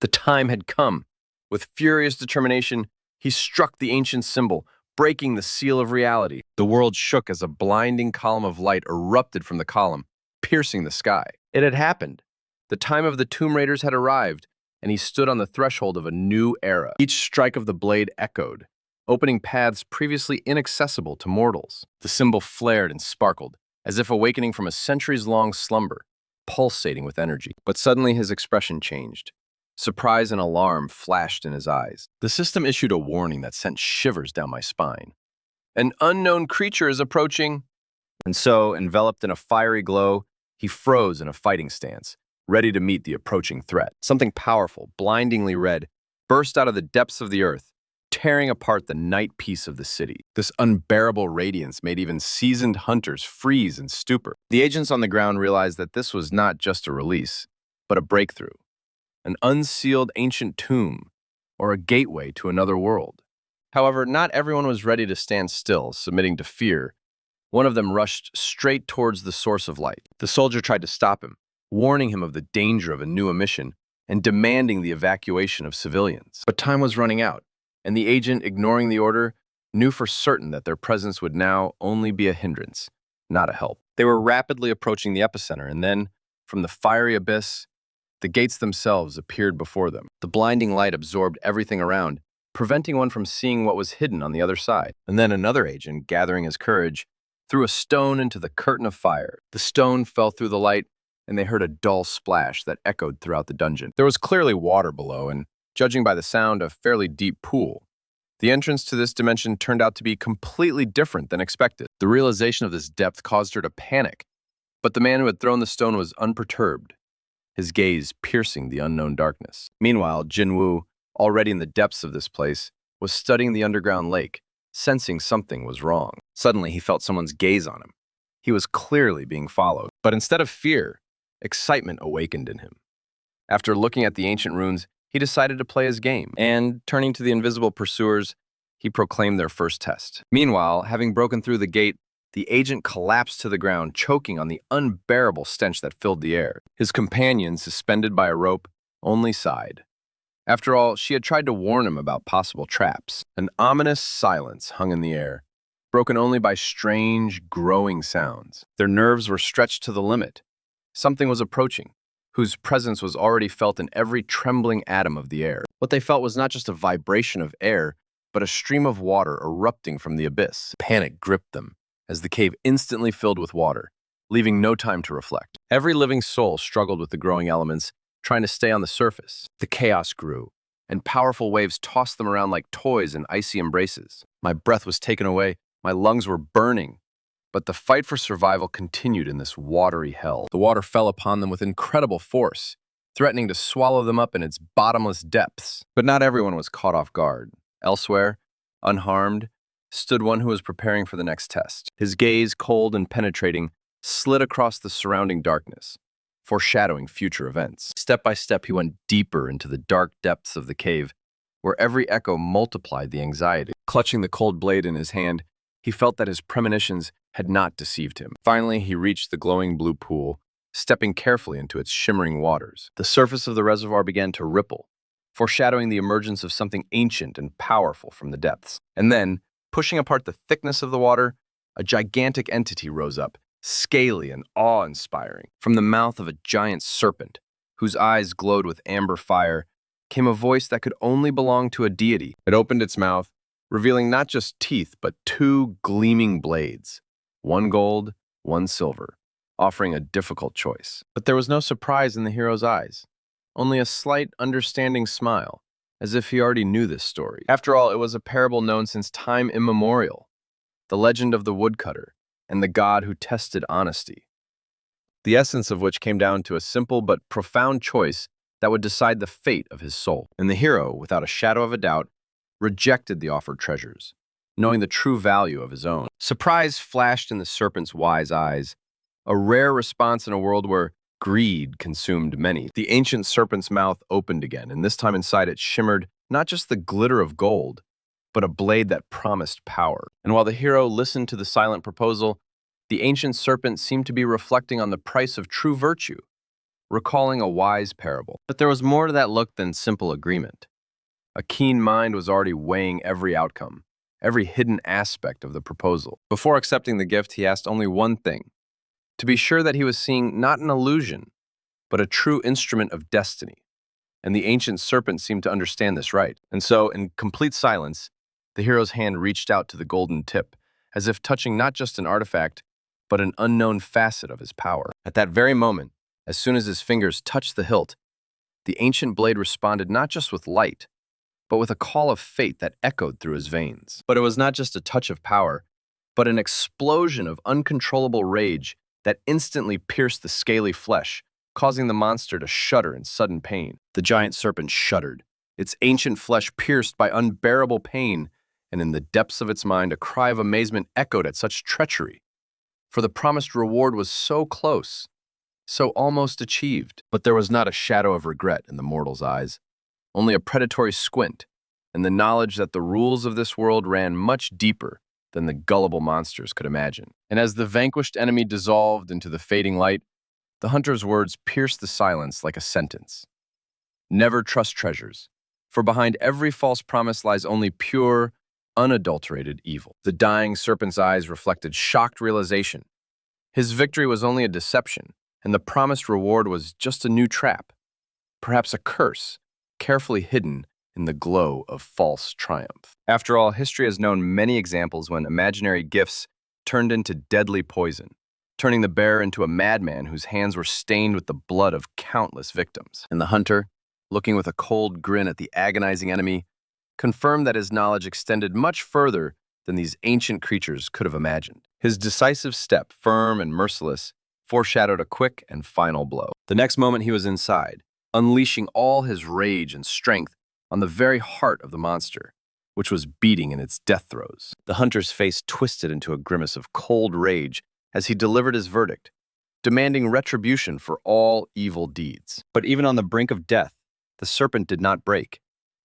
The time had come. With furious determination, he struck the ancient symbol, breaking the seal of reality. The world shook as a blinding column of light erupted from the column, piercing the sky. It had happened. The time of the Tomb Raiders had arrived, and he stood on the threshold of a new era. Each strike of the blade echoed, opening paths previously inaccessible to mortals. The symbol flared and sparkled, as if awakening from a centuries-long slumber, pulsating with energy. But suddenly his expression changed. Surprise and alarm flashed in his eyes. The system issued a warning that sent shivers down my spine. An unknown creature is approaching. And so, enveloped in a fiery glow, he froze in a fighting stance, ready to meet the approaching threat. Something powerful, blindingly red, burst out of the depths of the earth, tearing apart the night peace of the city. This unbearable radiance made even seasoned hunters freeze in stupor. The agents on the ground realized that this was not just a release, but a breakthrough, an unsealed ancient tomb, or a gateway to another world. However, not everyone was ready to stand still, submitting to fear. One of them rushed straight towards the source of light. The soldier tried to stop him, warning him of the danger of a new emission and demanding the evacuation of civilians. But time was running out, and the agent, ignoring the order, knew for certain that their presence would now only be a hindrance, not a help. They were rapidly approaching the epicenter, and then, from the fiery abyss, the gates themselves appeared before them. The blinding light absorbed everything around, preventing one from seeing what was hidden on the other side. And then another agent, gathering his courage, threw a stone into the curtain of fire. The stone fell through the light, and they heard a dull splash that echoed throughout the dungeon. There was clearly water below, and, judging by the sound, a fairly deep pool. The entrance to this dimension turned out to be completely different than expected. The realization of this depth caused her to panic, but the man who had thrown the stone was unperturbed, his gaze piercing the unknown darkness. Meanwhile, Jinwoo, already in the depths of this place, was studying the underground lake, sensing something was wrong. Suddenly, he felt someone's gaze on him. He was clearly being followed, but instead of fear, excitement awakened in him. After looking at the ancient runes, he decided to play his game, and, turning to the invisible pursuers, he proclaimed their first test. Meanwhile, having broken through the gate, the agent collapsed to the ground, choking on the unbearable stench that filled the air. His companion, suspended by a rope, only sighed. After all, she had tried to warn him about possible traps. An ominous silence hung in the air, broken only by strange, growing sounds. Their nerves were stretched to the limit. Something was approaching, whose presence was already felt in every trembling atom of the air. What they felt was not just a vibration of air, but a stream of water erupting from the abyss. Panic gripped them, as the cave instantly filled with water, leaving no time to reflect. Every living soul struggled with the growing elements, trying to stay on the surface. The chaos grew, and powerful waves tossed them around like toys in icy embraces. My breath was taken away, my lungs were burning, but the fight for survival continued in this watery hell. The water fell upon them with incredible force, threatening to swallow them up in its bottomless depths. But not everyone was caught off guard. Elsewhere, unharmed, stood one who was preparing for the next test. His gaze, cold and penetrating, slid across the surrounding darkness, foreshadowing future events. Step by step, he went deeper into the dark depths of the cave, where every echo multiplied the anxiety. Clutching the cold blade in his hand, he felt that his premonitions had not deceived him. Finally, he reached the glowing blue pool, stepping carefully into its shimmering waters. The surface of the reservoir began to ripple, foreshadowing the emergence of something ancient and powerful from the depths. And then, pushing apart the thickness of the water, a gigantic entity rose up, scaly and awe-inspiring. From the mouth of a giant serpent, whose eyes glowed with amber fire, came a voice that could only belong to a deity. It opened its mouth, revealing not just teeth, but two gleaming blades, one gold, one silver, offering a difficult choice. But there was no surprise in the hero's eyes, only a slight, understanding smile, as if he already knew this story. After all, it was a parable known since time immemorial, the legend of the woodcutter and the god who tested honesty, the essence of which came down to a simple but profound choice that would decide the fate of his soul. And the hero, without a shadow of a doubt, rejected the offered treasures, knowing the true value of his own. Surprise flashed in the serpent's wise eyes, a rare response in a world where greed consumed many. The ancient serpent's mouth opened again, and this time inside it shimmered not just the glitter of gold, but a blade that promised power. And while the hero listened to the silent proposal, the ancient serpent seemed to be reflecting on the price of true virtue, recalling a wise parable. But there was more to that look than simple agreement. A keen mind was already weighing every outcome, every hidden aspect of the proposal. Before accepting the gift, he asked only one thing: to be sure that he was seeing not an illusion, but a true instrument of destiny. And the ancient serpent seemed to understand this right. And so, in complete silence, the hero's hand reached out to the golden tip, as if touching not just an artifact, but an unknown facet of his power. At that very moment, As soon as his fingers touched the hilt, the ancient blade responded not just with light, but with a call of fate that echoed through his veins. But it was not just a touch of power, but an explosion of uncontrollable rage that instantly pierced the scaly flesh, causing the monster to shudder in sudden pain. The giant serpent shuddered, its ancient flesh pierced by unbearable pain, and in the depths of its mind a cry of amazement echoed at such treachery. For the promised reward was so close, so almost achieved. But there was not a shadow of regret in the mortal's eyes, only a predatory squint, and the knowledge that the rules of this world ran much deeper than the gullible monsters could imagine. And as the vanquished enemy dissolved into the fading light, the hunter's words pierced the silence like a sentence. Never trust treasures, for behind every false promise lies only pure, unadulterated evil. The dying serpent's eyes reflected shocked realization. His victory was only a deception, and the promised reward was just a new trap, perhaps a curse, carefully hidden in the glow of false triumph. After all, history has known many examples when imaginary gifts turned into deadly poison, turning the bearer into a madman whose hands were stained with the blood of countless victims. And the hunter, looking with a cold grin at the agonizing enemy, confirmed that his knowledge extended much further than these ancient creatures could have imagined. His decisive step, firm and merciless, foreshadowed a quick and final blow. The next moment he was inside, unleashing all his rage and strength on the very heart of the monster, which was beating in its death throes. The hunter's face twisted into a grimace of cold rage as he delivered his verdict, demanding retribution for all evil deeds. But even on the brink of death, the serpent did not break.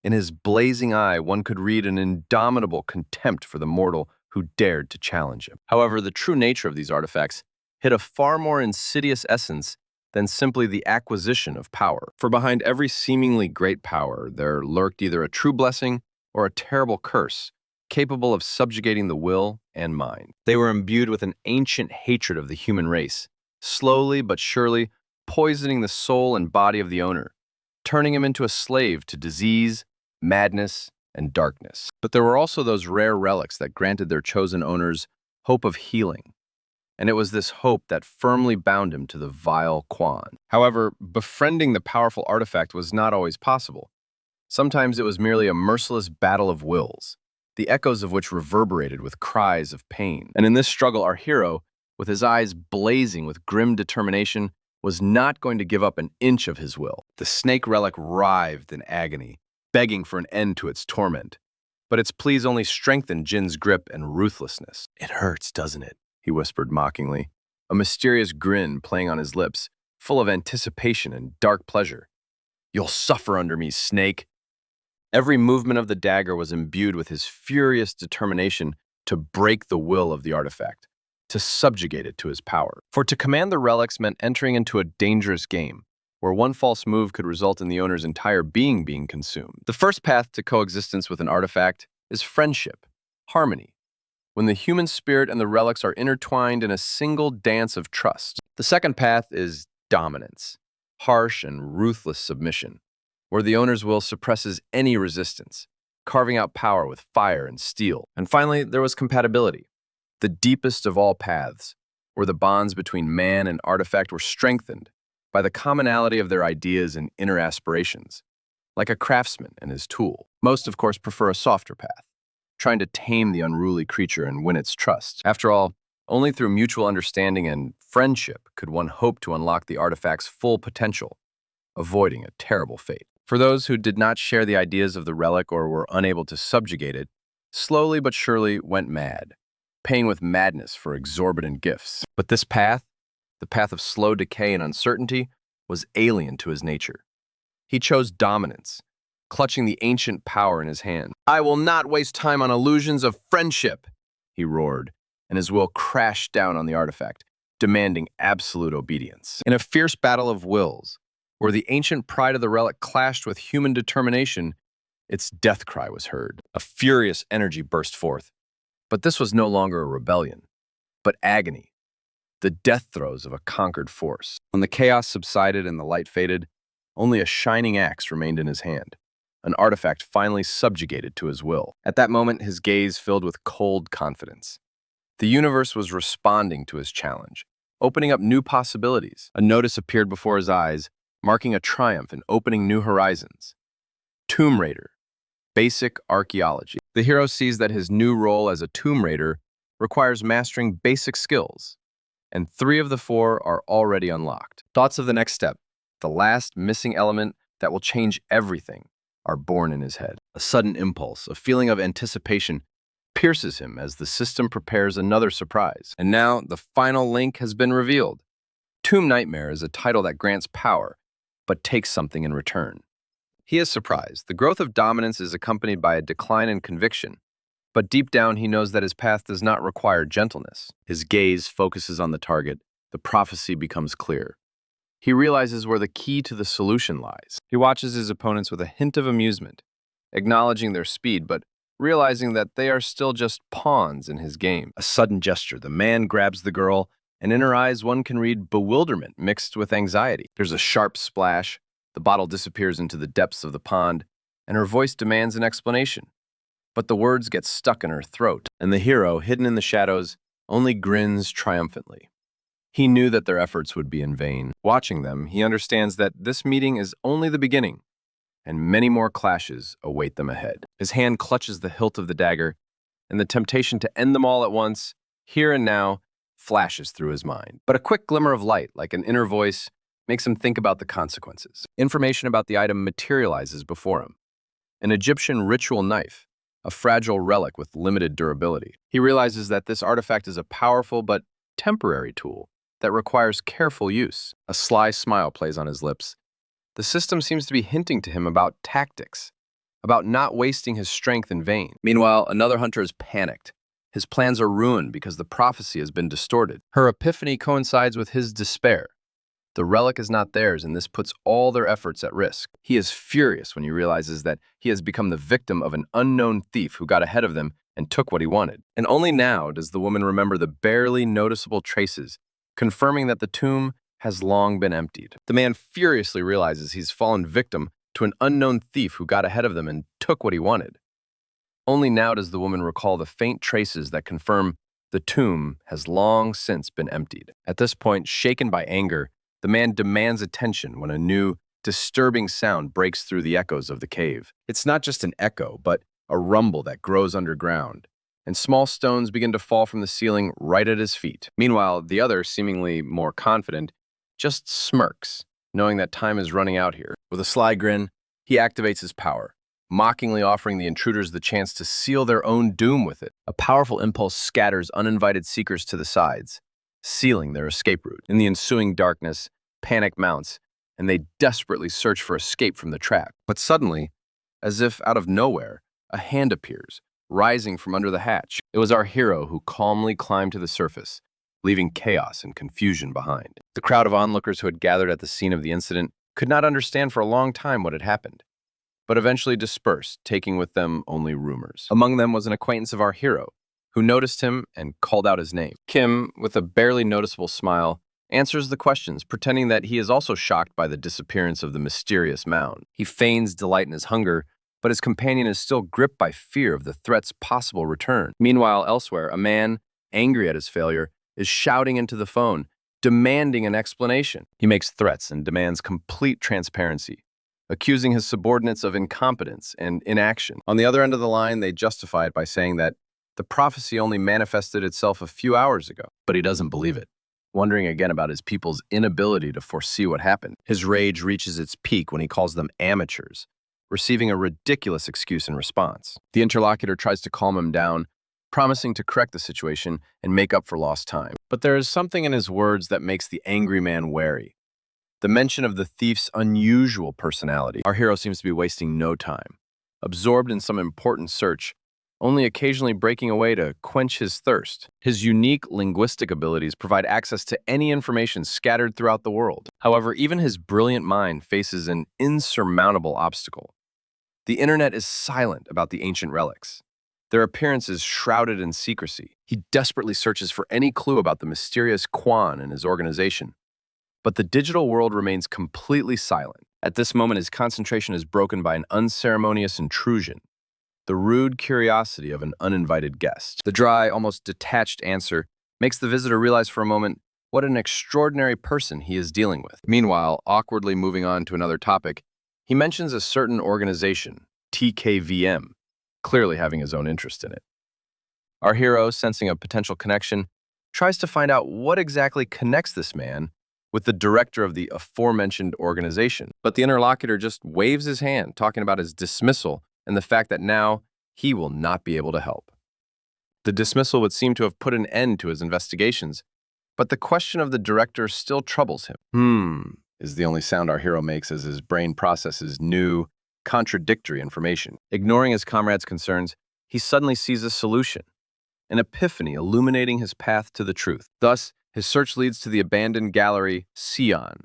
In his blazing eye, one could read an indomitable contempt for the mortal who dared to challenge him. However, the true nature of these artifacts hid a far more insidious essence than simply the acquisition of power. For behind every seemingly great power, there lurked either a true blessing or a terrible curse, capable of subjugating the will and mind. They were imbued with an ancient hatred of the human race, slowly but surely poisoning the soul and body of the owner, turning him into a slave to disease, madness, and darkness. But there were also those rare relics that granted their chosen owners hope of healing, and it was this hope that firmly bound him to the vile Quan. However, befriending the powerful artifact was not always possible. Sometimes it was merely a merciless battle of wills, the echoes of which reverberated with cries of pain. And in this struggle, our hero, with his eyes blazing with grim determination, was not going to give up an inch of his will. The snake relic writhed in agony, begging for an end to its torment. But its pleas only strengthened Jin's grip and ruthlessness. "It hurts, doesn't it?" he whispered mockingly, a mysterious grin playing on his lips, full of anticipation and dark pleasure. "You'll suffer under me, snake." Every movement of the dagger was imbued with his furious determination to break the will of the artifact, to subjugate it to his power. For to command the relics meant entering into a dangerous game, where one false move could result in the owner's entire being consumed. The first path to coexistence with an artifact is friendship, harmony, when the human spirit and the relics are intertwined in a single dance of trust. The second path is dominance, harsh and ruthless submission, where the owner's will suppresses any resistance, carving out power with fire and steel. And finally, there was compatibility, the deepest of all paths, where the bonds between man and artifact were strengthened by the commonality of their ideas and inner aspirations, like a craftsman and his tool. Most, of course, prefer a softer path, trying to tame the unruly creature and win its trust. After all, only through mutual understanding and friendship could one hope to unlock the artifact's full potential, avoiding a terrible fate. For those who did not share the ideas of the relic or were unable to subjugate it, slowly but surely went mad, paying with madness for exorbitant gifts. But this path, the path of slow decay and uncertainty, was alien to his nature. He chose dominance, clutching the ancient power in his hand. "I will not waste time on illusions of friendship," he roared, and his will crashed down on the artifact, demanding absolute obedience. In a fierce battle of wills, where the ancient pride of the relic clashed with human determination, its death cry was heard. A furious energy burst forth. But this was no longer a rebellion, but agony, the death throes of a conquered force. When the chaos subsided and the light faded, only a shining axe remained in his hand, an artifact finally subjugated to his will. At that moment, his gaze filled with cold confidence. The universe was responding to his challenge, opening up new possibilities. A notice appeared before his eyes, marking a triumph in opening new horizons. Tomb Raider, basic archaeology. The hero sees that his new role as a Tomb Raider requires mastering basic skills, and 3 of the 4 are already unlocked. Thoughts of the next step, the last missing element that will change everything, are born in his head. A sudden impulse, a feeling of anticipation, pierces him as the system prepares another surprise. And now, the final link has been revealed. Tomb Nightmare is a title that grants power, but takes something in return. He is surprised. The growth of dominance is accompanied by a decline in conviction, but deep down he knows that his path does not require gentleness. His gaze focuses on the target. The prophecy becomes clear. He realizes where the key to the solution lies. He watches his opponents with a hint of amusement, acknowledging their speed, but realizing that they are still just pawns in his game. A sudden gesture. The man grabs the girl, and in her eyes one can read bewilderment mixed with anxiety. There's a sharp splash. The bottle disappears into the depths of the pond, and her voice demands an explanation. But the words get stuck in her throat, and the hero, hidden in the shadows, only grins triumphantly. He knew that their efforts would be in vain. Watching them, he understands that this meeting is only the beginning, and many more clashes await them ahead. His hand clutches the hilt of the dagger, and the temptation to end them all at once, here and now, flashes through his mind. But a quick glimmer of light, like an inner voice, makes him think about the consequences. Information about the item materializes before him. An Egyptian ritual knife, a fragile relic with limited durability. He realizes that this artifact is a powerful but temporary tool that requires careful use. A sly smile plays on his lips. The system seems to be hinting to him about tactics, about not wasting his strength in vain. Meanwhile, another hunter is panicked. His plans are ruined because the prophecy has been distorted. Her epiphany coincides with his despair. The relic is not theirs, and this puts all their efforts at risk. He is furious when he realizes that he has become the victim of an unknown thief who got ahead of them and took what he wanted. And only now does the woman remember the barely noticeable traces, confirming that the tomb has long been emptied. The man furiously realizes he's fallen victim to an unknown thief who got ahead of them and took what he wanted. Only now does the woman recall the faint traces that confirm the tomb has long since been emptied. At this point, shaken by anger, the man demands attention when a new, disturbing sound breaks through the echoes of the cave. It's not just an echo, but a rumble that grows underground, and small stones begin to fall from the ceiling right at his feet. Meanwhile, the other, seemingly more confident, just smirks, knowing that time is running out here. With a sly grin, he activates his power, mockingly offering the intruders the chance to seal their own doom with it. A powerful impulse scatters uninvited seekers to the sides, sealing their escape route. In the ensuing darkness, panic mounts, and they desperately search for escape from the trap. But suddenly, as if out of nowhere, a hand appears, rising from under the hatch. It was our hero who calmly climbed to the surface, leaving chaos and confusion behind. The crowd of onlookers who had gathered at the scene of the incident could not understand for a long time what had happened, but eventually dispersed, taking with them only rumors. Among them was an acquaintance of our hero, who noticed him and called out his name. Kim, with a barely noticeable smile, answers the questions, pretending that he is also shocked by the disappearance of the mysterious mound. He feigns delight in his hunger, but his companion is still gripped by fear of the threat's possible return. Meanwhile, elsewhere, a man, angry at his failure, is shouting into the phone, demanding an explanation. He makes threats and demands complete transparency, accusing his subordinates of incompetence and inaction. On the other end of the line, they justify it by saying that the prophecy only manifested itself a few hours ago, but he doesn't believe it, wondering again about his people's inability to foresee what happened. His rage reaches its peak when he calls them amateurs, receiving a ridiculous excuse in response. The interlocutor tries to calm him down, promising to correct the situation and make up for lost time. But there is something in his words that makes the angry man wary. The mention of the thief's unusual personality. Our hero seems to be wasting no time, absorbed in some important search, only occasionally breaking away to quench his thirst. His unique linguistic abilities provide access to any information scattered throughout the world. However, even his brilliant mind faces an insurmountable obstacle. The internet is silent about the ancient relics. Their appearance is shrouded in secrecy. He desperately searches for any clue about the mysterious Quan and his organization. But the digital world remains completely silent. At this moment, his concentration is broken by an unceremonious intrusion, the rude curiosity of an uninvited guest. The dry, almost detached answer makes the visitor realize for a moment What an extraordinary person he is dealing with. Meanwhile, awkwardly moving on to another topic, he mentions a certain organization, TKVM, clearly having his own interest in it. Our hero, sensing a potential connection, tries to find out what exactly connects this man with the director of the aforementioned organization. But the interlocutor just waves his hand, talking about his dismissal and the fact that now he will not be able to help. The dismissal would seem to have put an end to his investigations, but the question of the director still troubles him. Is the only sound our hero makes as his brain processes new, contradictory information. Ignoring his comrade's concerns, he suddenly sees a solution, an epiphany illuminating his path to the truth. Thus, his search leads to the abandoned gallery Sion,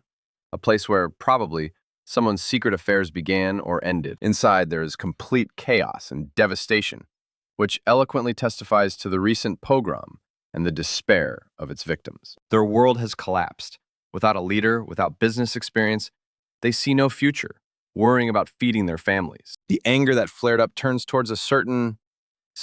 a place where, probably, someone's secret affairs began or ended. Inside, there is complete chaos and devastation, which eloquently testifies to the recent pogrom and the despair of its victims. Their world has collapsed. Without a leader, without business experience, they see no future, worrying about feeding their families. The anger that flared up turns towards a certain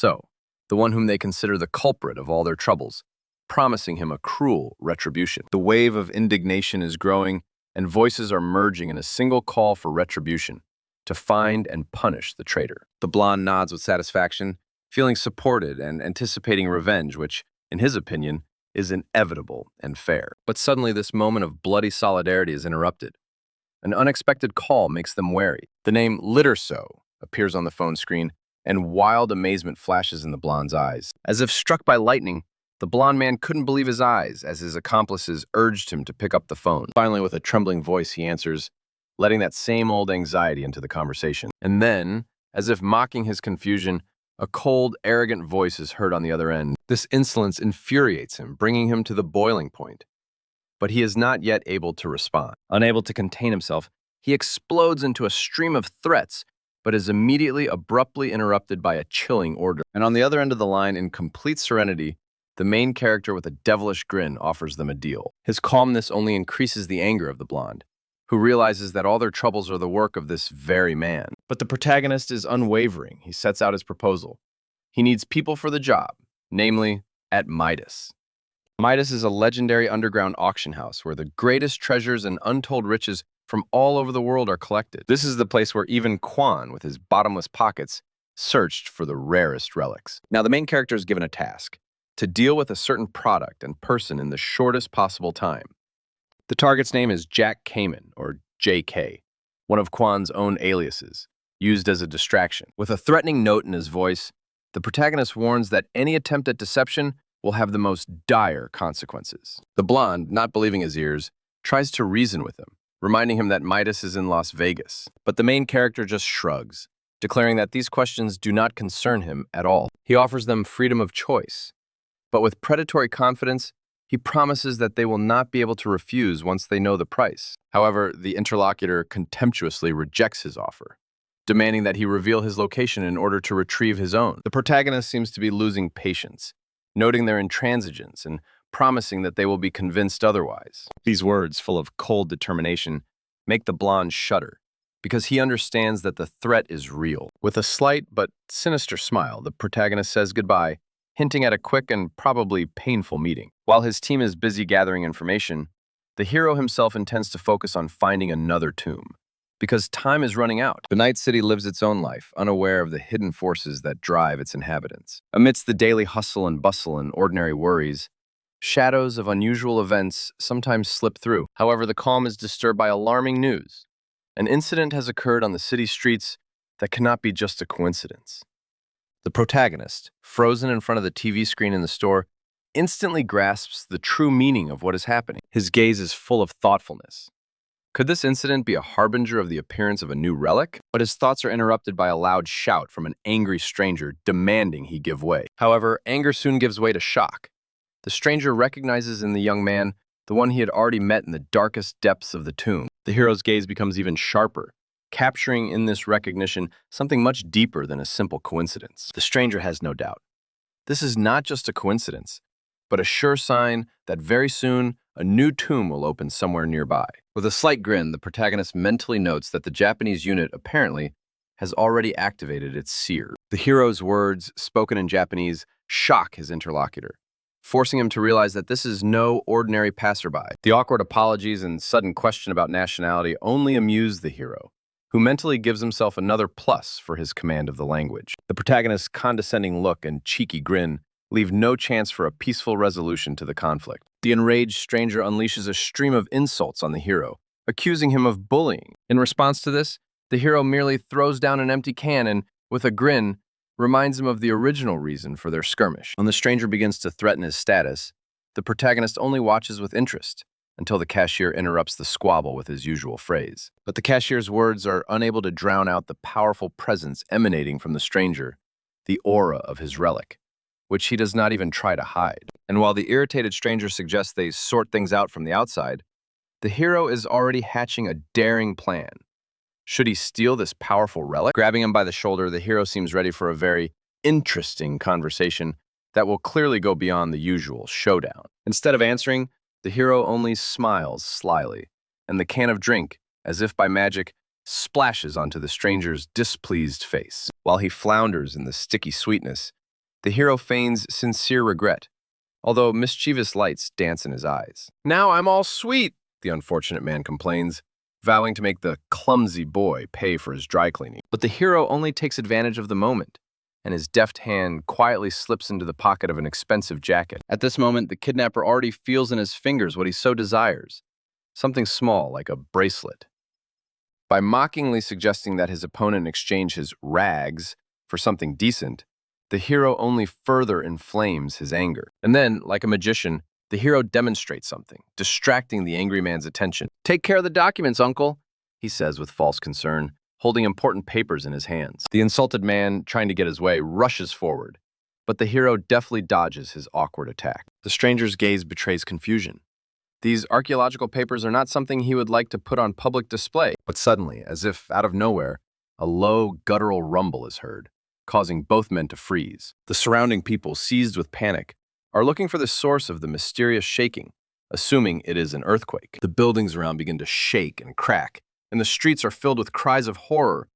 the one whom they consider the culprit of all their troubles, promising him a cruel retribution. The wave of indignation is growing, and voices are merging in a single call for retribution, to find and punish the traitor. The blonde nods with satisfaction, feeling supported and anticipating revenge, which, in his opinion, is inevitable and fair. But suddenly this moment of bloody solidarity is interrupted. An unexpected call makes them wary. The name Litterso appears on the phone screen, and wild amazement flashes in the blonde's eyes. As if struck by lightning, the blonde man couldn't believe his eyes as his accomplices urged him to pick up the phone. Finally, with a trembling voice, he answers, letting that same old anxiety into the conversation. And then, as if mocking his confusion, a cold, arrogant voice is heard on the other end. This insolence infuriates him, bringing him to the boiling point. But he is not yet able to respond. Unable to contain himself, he explodes into a stream of threats, but is immediately abruptly interrupted by a chilling order. And on the other end of the line, in complete serenity, the main character with a devilish grin offers them a deal. His calmness only increases the anger of the blonde, who realizes that all their troubles are the work of this very man. But the protagonist is unwavering. He sets out his proposal. He needs people for the job, namely at Midas. Midas is a legendary underground auction house where the greatest treasures and untold riches from all over the world are collected. This is the place where even Quan, with his bottomless pockets, searched for the rarest relics. Now, the main character is given a task: to deal with a certain product and person in the shortest possible time. The target's name is Jack Kamen, or JK, one of Quan's own aliases, used as a distraction. With a threatening note in his voice, the protagonist warns that any attempt at deception will have the most dire consequences. The blonde, not believing his ears, tries to reason with him, reminding him that Midas is in Las Vegas. But the main character just shrugs, declaring that these questions do not concern him at all. He offers them freedom of choice, but with predatory confidence, he promises that they will not be able to refuse once they know the price. However, the interlocutor contemptuously rejects his offer, demanding that he reveal his location in order to retrieve his own. The protagonist seems to be losing patience, noting their intransigence and promising that they will be convinced otherwise. These words, full of cold determination, make the blonde shudder, because he understands that the threat is real. With a slight but sinister smile, the protagonist says goodbye, hinting at a quick and probably painful meeting. While his team is busy gathering information, the hero himself intends to focus on finding another tomb, because time is running out. The Night City lives its own life, unaware of the hidden forces that drive its inhabitants. Amidst the daily hustle and bustle and ordinary worries, shadows of unusual events sometimes slip through. However, the calm is disturbed by alarming news. An incident has occurred on the city streets that cannot be just a coincidence. The protagonist, frozen in front of the TV screen in the store, instantly grasps the true meaning of what is happening. His gaze is full of thoughtfulness. Could this incident be a harbinger of the appearance of a new relic? But his thoughts are interrupted by a loud shout from an angry stranger demanding he give way. However, anger soon gives way to shock. The stranger recognizes in the young man the one he had already met in the darkest depths of the tomb. The hero's gaze becomes even sharper, capturing in this recognition something much deeper than a simple coincidence. The stranger has no doubt. This is not just a coincidence, but a sure sign that very soon a new tomb will open somewhere nearby. With a slight grin, the protagonist mentally notes that the Japanese unit apparently has already activated its seer. The hero's words, spoken in Japanese, shock his interlocutor. forcing him to realize that this is no ordinary passerby. The awkward apologies and sudden question about nationality only amuse the hero, who mentally gives himself another plus for his command of the language. The protagonist's condescending look and cheeky grin leave no chance for a peaceful resolution to the conflict. The enraged stranger unleashes a stream of insults on the hero, accusing him of bullying. In response to this, the hero merely throws down an empty can and, with a grin, reminds him of the original reason for their skirmish. When the stranger begins to threaten his status, the protagonist only watches with interest until the cashier interrupts the squabble with his usual phrase. But the cashier's words are unable to drown out the powerful presence emanating from the stranger, the aura of his relic, which he does not even try to hide. And while the irritated stranger suggests they sort things out from the outside, the hero is already hatching a daring plan. Should he steal this powerful relic? Grabbing him by the shoulder, the hero seems ready for a very interesting conversation that will clearly go beyond the usual showdown. Instead of answering, the hero only smiles slyly, and the can of drink, as if by magic, splashes onto the stranger's displeased face. While he flounders in the sticky sweetness, the hero feigns sincere regret, although mischievous lights dance in his eyes. "Now I'm all sweet," the unfortunate man complains, vowing to make the clumsy boy pay for his dry cleaning. But the hero only takes advantage of the moment, and his deft hand quietly slips into the pocket of an expensive jacket. At this moment, the kidnapper already feels in his fingers what he so desires, something small like a bracelet. By mockingly suggesting that his opponent exchange his rags for something decent, the hero only further inflames his anger. And then, like a magician, the hero demonstrates something, distracting the angry man's attention. "Take care of the documents, uncle," he says with false concern, holding important papers in his hands. The insulted man, trying to get his way, rushes forward, but the hero deftly dodges his awkward attack. The stranger's gaze betrays confusion. These archaeological papers are not something he would like to put on public display. But suddenly, as if out of nowhere, a low, guttural rumble is heard, causing both men to freeze. The surrounding people, seized with panic, are looking for the source of the mysterious shaking, assuming it is an earthquake. The buildings around begin to shake and crack, and the streets are filled with cries of horror.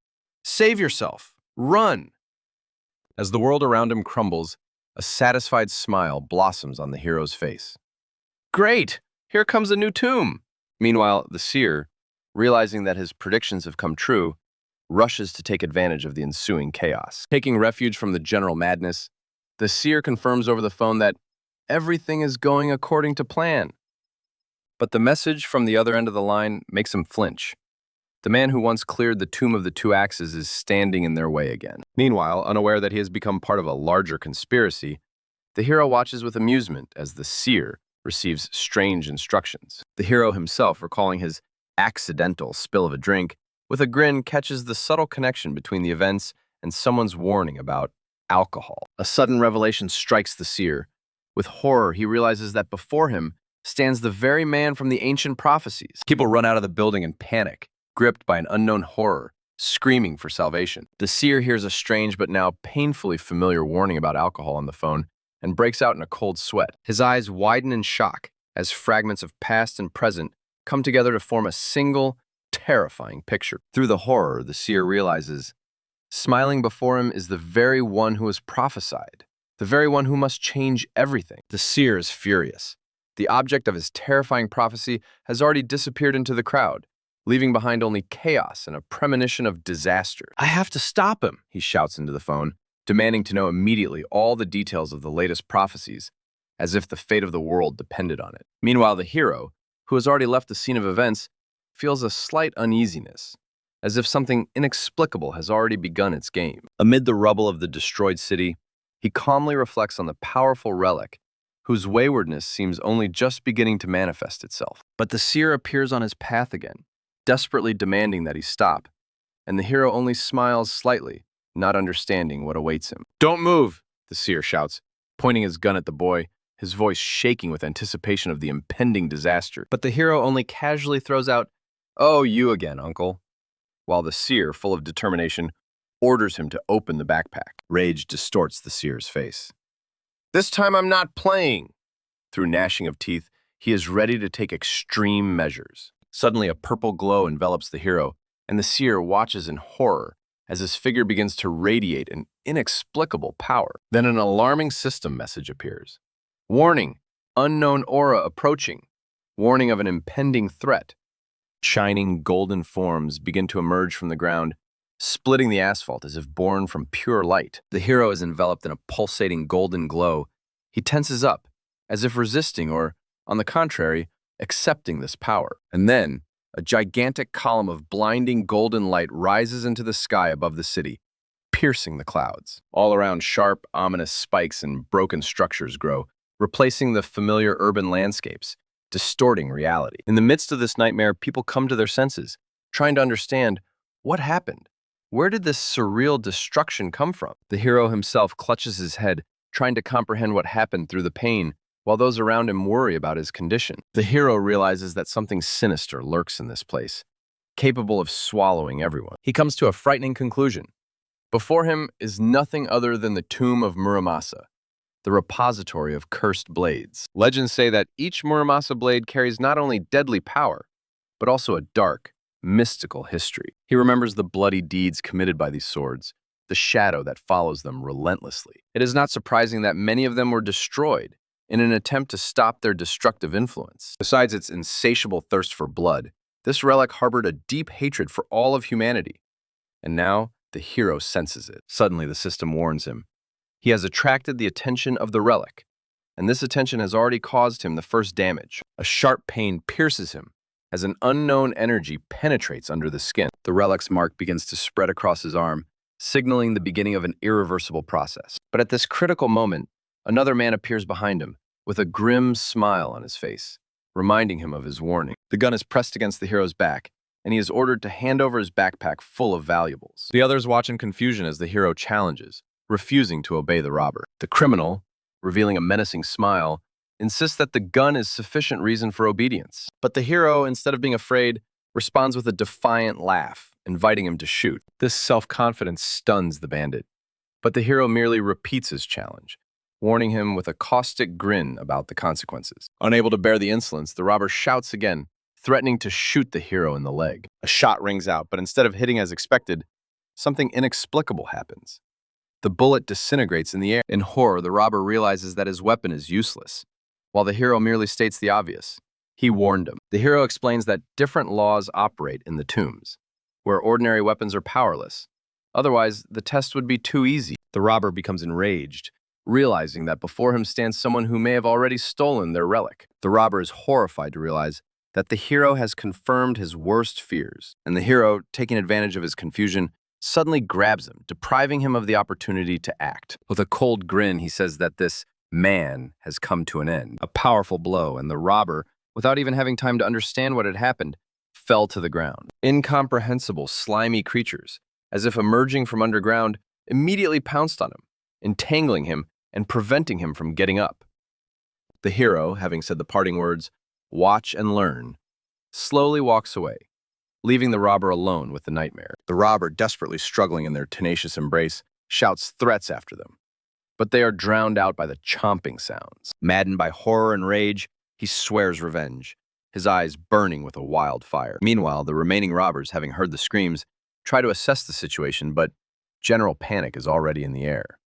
"Save yourself! Run!" As the world around him crumbles, a satisfied smile blossoms on the hero's face. "Great! Here comes a new tomb!" Meanwhile, the seer, realizing that his predictions have come true, rushes to take advantage of the ensuing chaos. Taking refuge from the general madness, the seer confirms over the phone that everything is going according to plan. But the message from the other end of the line makes him flinch. The man who once cleared the tomb of the two axes is standing in their way again. Meanwhile, unaware that he has become part of a larger conspiracy, the hero watches with amusement as the seer receives strange instructions. The hero himself, recalling his accidental spill of a drink, with a grin catches the subtle connection between the events and someone's warning about alcohol. A sudden revelation strikes the seer. With horror, he realizes that before him stands the very man from the ancient prophecies. People run out of the building in panic, gripped by an unknown horror, screaming for salvation. The seer hears a strange but now painfully familiar warning about alcohol on the phone and breaks out in a cold sweat. His eyes widen in shock as fragments of past and present come together to form a single, terrifying picture. Through the horror, the seer realizes smiling before him is the very one who was prophesied, the very one who must change everything. The seer is furious. The object of his terrifying prophecy has already disappeared into the crowd, leaving behind only chaos and a premonition of disaster. "I have to stop him," he shouts into the phone, demanding to know immediately all the details of the latest prophecies, as if the fate of the world depended on it. Meanwhile, the hero, who has already left the scene of events, feels a slight uneasiness, as if something inexplicable has already begun its game. Amid the rubble of the destroyed city, he calmly reflects on the powerful relic, whose waywardness seems only just beginning to manifest itself. But the seer appears on his path again, desperately demanding that he stop, and the hero only smiles slightly, not understanding what awaits him. "Don't move," the seer shouts, pointing his gun at the boy, his voice shaking with anticipation of the impending disaster. But the hero only casually throws out, "Oh, you again, uncle," while the seer, full of determination, orders him to open the backpack. Rage distorts the seer's face. "This time I'm not playing." Through gnashing of teeth, he is ready to take extreme measures. Suddenly, a purple glow envelops the hero, and the seer watches in horror as his figure begins to radiate an inexplicable power. Then an alarming system message appears. Warning, unknown aura approaching. Warning of an impending threat. Shining golden forms begin to emerge from the ground, splitting the asphalt as if born from pure light. The hero is enveloped in a pulsating golden glow. He tenses up, as if resisting or, on the contrary, accepting this power. And then, a gigantic column of blinding golden light rises into the sky above the city, piercing the clouds. All around, sharp, ominous spikes and broken structures grow, replacing the familiar urban landscapes, distorting reality. In the midst of this nightmare, people come to their senses, trying to understand what happened. Where did this surreal destruction come from? The hero himself clutches his head, trying to comprehend what happened through the pain, while those around him worry about his condition. The hero realizes that something sinister lurks in this place, capable of swallowing everyone. He comes to a frightening conclusion. Before him is nothing other than the tomb of Muramasa, the repository of cursed blades. Legends say that each Muramasa blade carries not only deadly power, but also a dark, mystical history. He remembers the bloody deeds committed by these swords, the shadow that follows them relentlessly. It is not surprising that many of them were destroyed in an attempt to stop their destructive influence. Besides its insatiable thirst for blood, this relic harbored a deep hatred for all of humanity. And now, the hero senses it. Suddenly, the system warns him. He has attracted the attention of the relic, and this attention has already caused him the first damage. A sharp pain pierces him as an unknown energy penetrates under the skin. The relic's mark begins to spread across his arm, signaling the beginning of an irreversible process. But at this critical moment, another man appears behind him, with a grim smile on his face, reminding him of his warning. The gun is pressed against the hero's back, and he is ordered to hand over his backpack full of valuables. The others watch in confusion as the hero challenges, refusing to obey the robber. The criminal, revealing a menacing smile, insists that the gun is sufficient reason for obedience. But the hero, instead of being afraid, responds with a defiant laugh, inviting him to shoot. This self-confidence stuns the bandit, but the hero merely repeats his challenge, warning him with a caustic grin about the consequences. Unable to bear the insolence, the robber shouts again, threatening to shoot the hero in the leg. A shot rings out, but instead of hitting as expected, something inexplicable happens. The bullet disintegrates in the air. In horror, the robber realizes that his weapon is useless, while the hero merely states the obvious. He warned him. The hero explains that different laws operate in the tombs, where ordinary weapons are powerless. Otherwise, the test would be too easy. The robber becomes enraged, realizing that before him stands someone who may have already stolen their relic. The robber is horrified to realize that the hero has confirmed his worst fears, and the hero, taking advantage of his confusion, suddenly grabs him, depriving him of the opportunity to act. With a cold grin, he says that this man has come to an end. A powerful blow, and the robber, without even having time to understand what had happened, fell to the ground. Incomprehensible, slimy creatures, as if emerging from underground, immediately pounced on him, entangling him and preventing him from getting up. The hero, having said the parting words, "Watch and learn," slowly walks away, leaving the robber alone with the nightmare. The robber, desperately struggling in their tenacious embrace, shouts threats after them, but they are drowned out by the chomping sounds. Maddened by horror and rage, he swears revenge, his eyes burning with a wild fire. Meanwhile, the remaining robbers, having heard the screams, try to assess the situation, but general panic is already in the air.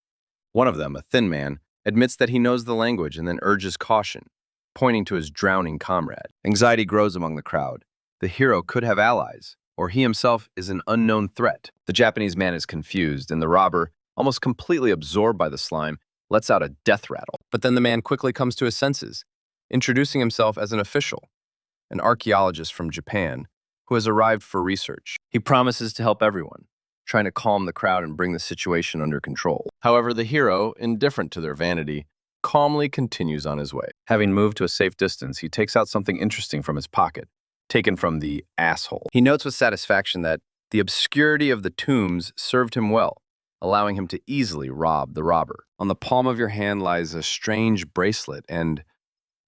One of them, a thin man, admits that he knows the language and then urges caution, pointing to his drowning comrade. Anxiety grows among the crowd. The hero could have allies, or he himself is an unknown threat. The Japanese man is confused, and the robber, almost completely absorbed by the slime, lets out a death rattle. But then the man quickly comes to his senses, introducing himself as an official, an archaeologist from Japan, who has arrived for research. He promises to help everyone, trying to calm the crowd and bring the situation under control. However, the hero, indifferent to their vanity, calmly continues on his way. Having moved to a safe distance, he takes out something interesting from his pocket, taken from the asshole. He notes with satisfaction that the obscurity of the tombs served him well, allowing him to easily rob the robber. On the palm of your hand lies a strange bracelet and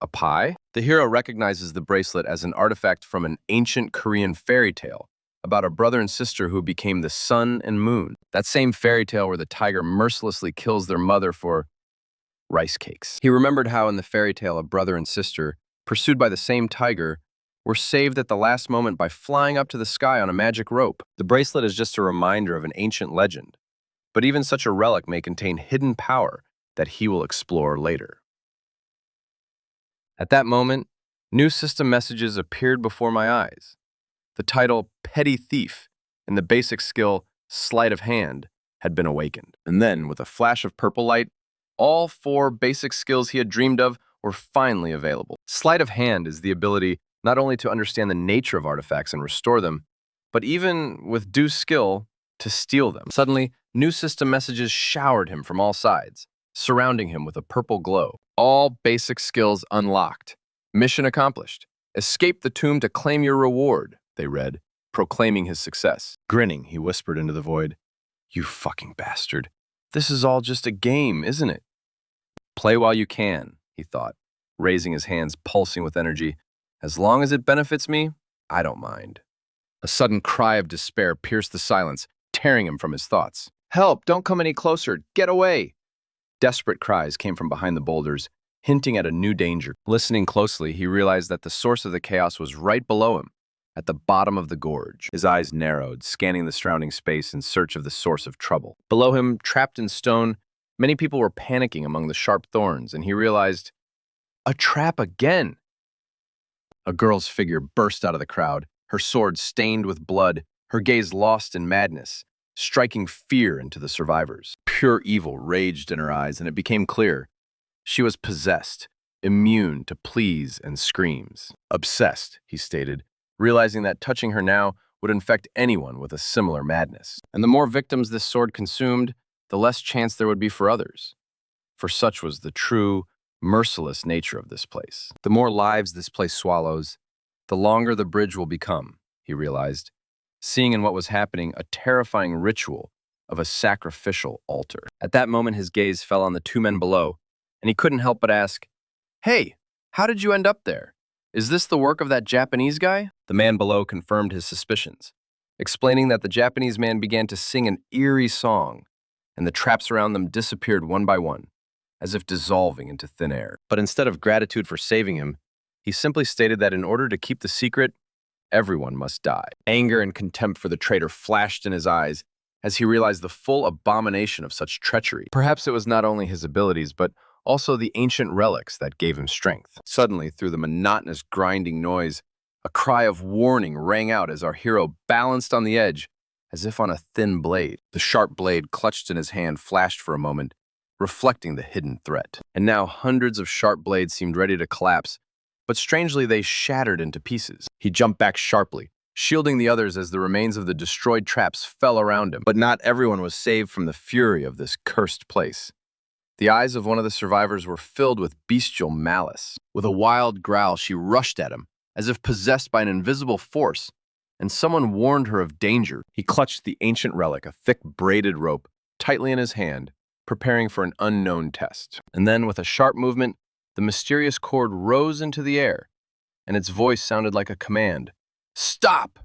a pie? The hero recognizes the bracelet as an artifact from an ancient Korean fairy tale about a brother and sister who became the sun and moon. That same fairy tale where the tiger mercilessly kills their mother for rice cakes. He remembered how in the fairy tale a brother and sister, pursued by the same tiger, were saved at the last moment by flying up to the sky on a magic rope. The bracelet is just a reminder of an ancient legend, but even such a relic may contain hidden power that he will explore later. At that moment, new system messages appeared before my eyes. The title Petty Thief and the basic skill Sleight of Hand had been awakened. And then, with a flash of purple light, all 4 basic skills he had dreamed of were finally available. Sleight of Hand is the ability not only to understand the nature of artifacts and restore them, but even with due skill, to steal them. Suddenly, new system messages showered him from all sides, surrounding him with a purple glow. All basic skills unlocked. Mission accomplished. Escape the tomb to claim your reward, they read, proclaiming his success. Grinning, he whispered into the void, "You fucking bastard. This is all just a game, isn't it?" Play while you can, he thought, raising his hands, pulsing with energy. As long as it benefits me, I don't mind. A sudden cry of despair pierced the silence, tearing him from his thoughts. "Help! Don't come any closer! Get away!" Desperate cries came from behind the boulders, hinting at a new danger. Listening closely, he realized that the source of the chaos was right below him, at the bottom of the gorge. His eyes narrowed, scanning the surrounding space in search of the source of trouble. Below him, trapped in stone, many people were panicking among the sharp thorns, and he realized, a trap again! A girl's figure burst out of the crowd, her sword stained with blood, her gaze lost in madness, striking fear into the survivors. Pure evil raged in her eyes, and it became clear. She was possessed, immune to pleas and screams. Obsessed, he stated, realizing that touching her now would infect anyone with a similar madness. And the more victims this sword consumed, the less chance there would be for others. For such was the true, merciless nature of this place. The more lives this place swallows, the longer the bridge will become, he realized, seeing in what was happening a terrifying ritual of a sacrificial altar. At that moment, his gaze fell on the 2 men below, and he couldn't help but ask, "Hey, how did you end up there? Is this the work of that Japanese guy?" The man below confirmed his suspicions, explaining that the Japanese man began to sing an eerie song, and the traps around them disappeared one by one, as if dissolving into thin air. But instead of gratitude for saving him, he simply stated that in order to keep the secret, everyone must die. Anger and contempt for the traitor flashed in his eyes as he realized the full abomination of such treachery. Perhaps it was not only his abilities, but also the ancient relics that gave him strength. Suddenly, through the monotonous grinding noise, a cry of warning rang out as our hero balanced on the edge, as if on a thin blade. The sharp blade clutched in his hand flashed for a moment, reflecting the hidden threat. And now hundreds of sharp blades seemed ready to collapse, but strangely they shattered into pieces. He jumped back sharply, shielding the others as the remains of the destroyed traps fell around him. But not everyone was saved from the fury of this cursed place. The eyes of one of the survivors were filled with bestial malice. With a wild growl, she rushed at him, as if possessed by an invisible force, and someone warned her of danger. He clutched the ancient relic, a thick braided rope, tightly in his hand, preparing for an unknown test. And then, with a sharp movement, the mysterious cord rose into the air, and its voice sounded like a command. "Stop!"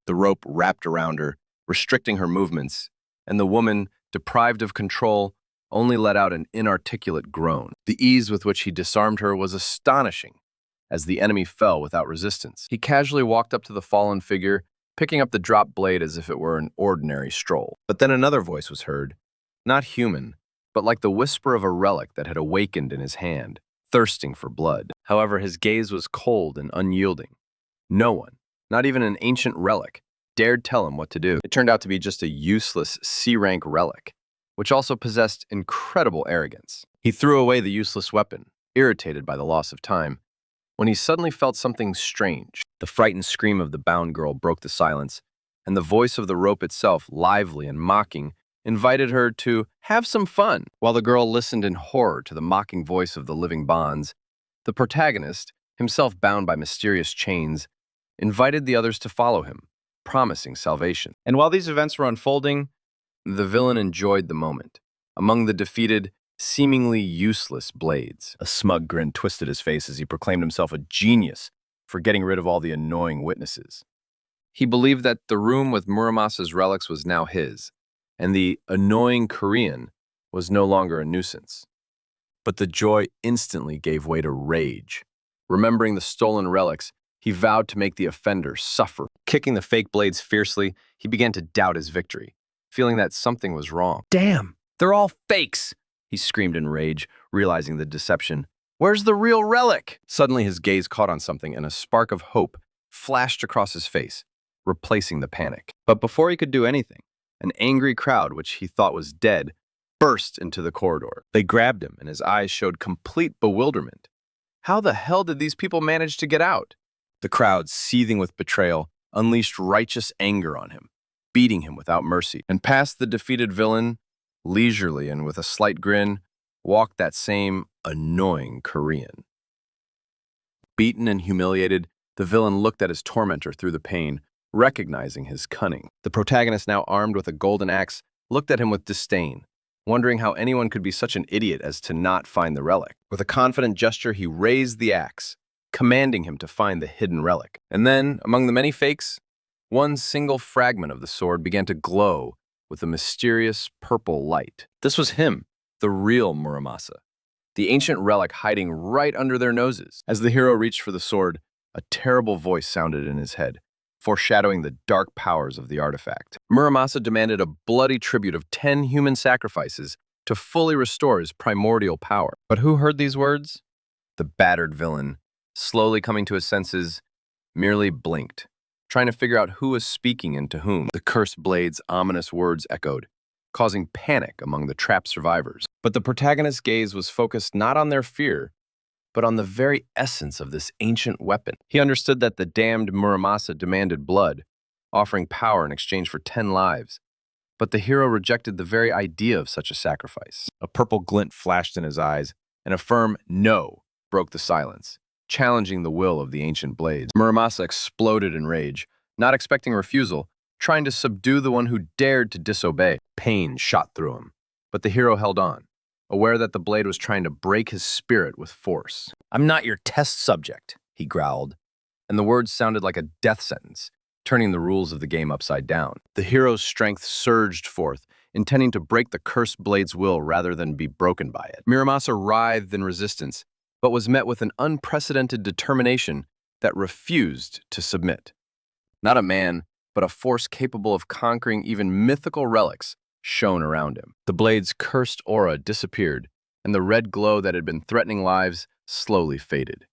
The rope wrapped around her, restricting her movements, and the woman, deprived of control, only let out an inarticulate groan. The ease with which he disarmed her was astonishing, as the enemy fell without resistance. He casually walked up to the fallen figure, picking up the dropped blade as if it were an ordinary stroll. But then another voice was heard, not human, but like the whisper of a relic that had awakened in his hand, thirsting for blood. However, his gaze was cold and unyielding. No one, not even an ancient relic, dared tell him what to do. It turned out to be just a useless C-rank relic, which also possessed incredible arrogance. He threw away the useless weapon, irritated by the loss of time, when he suddenly felt something strange. The frightened scream of the bound girl broke the silence, and the voice of the rope itself, lively and mocking, invited her to have some fun. While the girl listened in horror to the mocking voice of the living bonds, the protagonist, himself bound by mysterious chains, invited the others to follow him, promising salvation. And while these events were unfolding, the villain enjoyed the moment. Among the defeated, seemingly useless blades, a smug grin twisted his face as he proclaimed himself a genius for getting rid of all the annoying witnesses. He believed that the room with Muramasa's relics was now his, and the annoying Korean was no longer a nuisance. But the joy instantly gave way to rage. Remembering the stolen relics, he vowed to make the offender suffer. Kicking the fake blades fiercely, he began to doubt his victory, feeling that something was wrong. "Damn, they're all fakes!" he screamed in rage, realizing the deception. Where's the real relic? Suddenly his gaze caught on something and a spark of hope flashed across his face, replacing the panic. But before he could do anything, an angry crowd, which he thought was dead, burst into the corridor. They grabbed him, and his eyes showed complete bewilderment. How the hell did these people manage to get out? The crowd, seething with betrayal, unleashed righteous anger on him, beating him without mercy. And past the defeated villain, leisurely and with a slight grin, walked that same annoying Korean. Beaten and humiliated, the villain looked at his tormentor through the pain, recognizing his cunning. The protagonist, now armed with a golden axe, looked at him with disdain, wondering how anyone could be such an idiot as to not find the relic. With a confident gesture, he raised the axe, commanding him to find the hidden relic. And then, among the many fakes, one single fragment of the sword began to glow with a mysterious purple light. This was him, the real Muramasa, the ancient relic hiding right under their noses. As the hero reached for the sword, a terrible voice sounded in his head, foreshadowing the dark powers of the artifact. Muramasa demanded a bloody tribute of 10 human sacrifices to fully restore his primordial power. But who heard these words? The battered villain, slowly coming to his senses, merely blinked, trying to figure out who was speaking and to whom. The cursed blade's ominous words echoed, causing panic among the trapped survivors. But the protagonist's gaze was focused not on their fear, but on the very essence of this ancient weapon. He understood that the damned Muramasa demanded blood, offering power in exchange for 10 lives. But the hero rejected the very idea of such a sacrifice. A purple glint flashed in his eyes, and a firm no broke the silence, challenging the will of the ancient blades. Muramasa exploded in rage, not expecting refusal, trying to subdue the one who dared to disobey. Pain shot through him, but the hero held on, aware that the blade was trying to break his spirit with force. "I'm not your test subject," he growled, and the words sounded like a death sentence, turning the rules of the game upside down. The hero's strength surged forth, intending to break the cursed blade's will rather than be broken by it. Muramasa writhed in resistance, but was met with an unprecedented determination that refused to submit. Not a man, but a force capable of conquering even mythical relics shone around him. The blade's cursed aura disappeared, and the red glow that had been threatening lives slowly faded.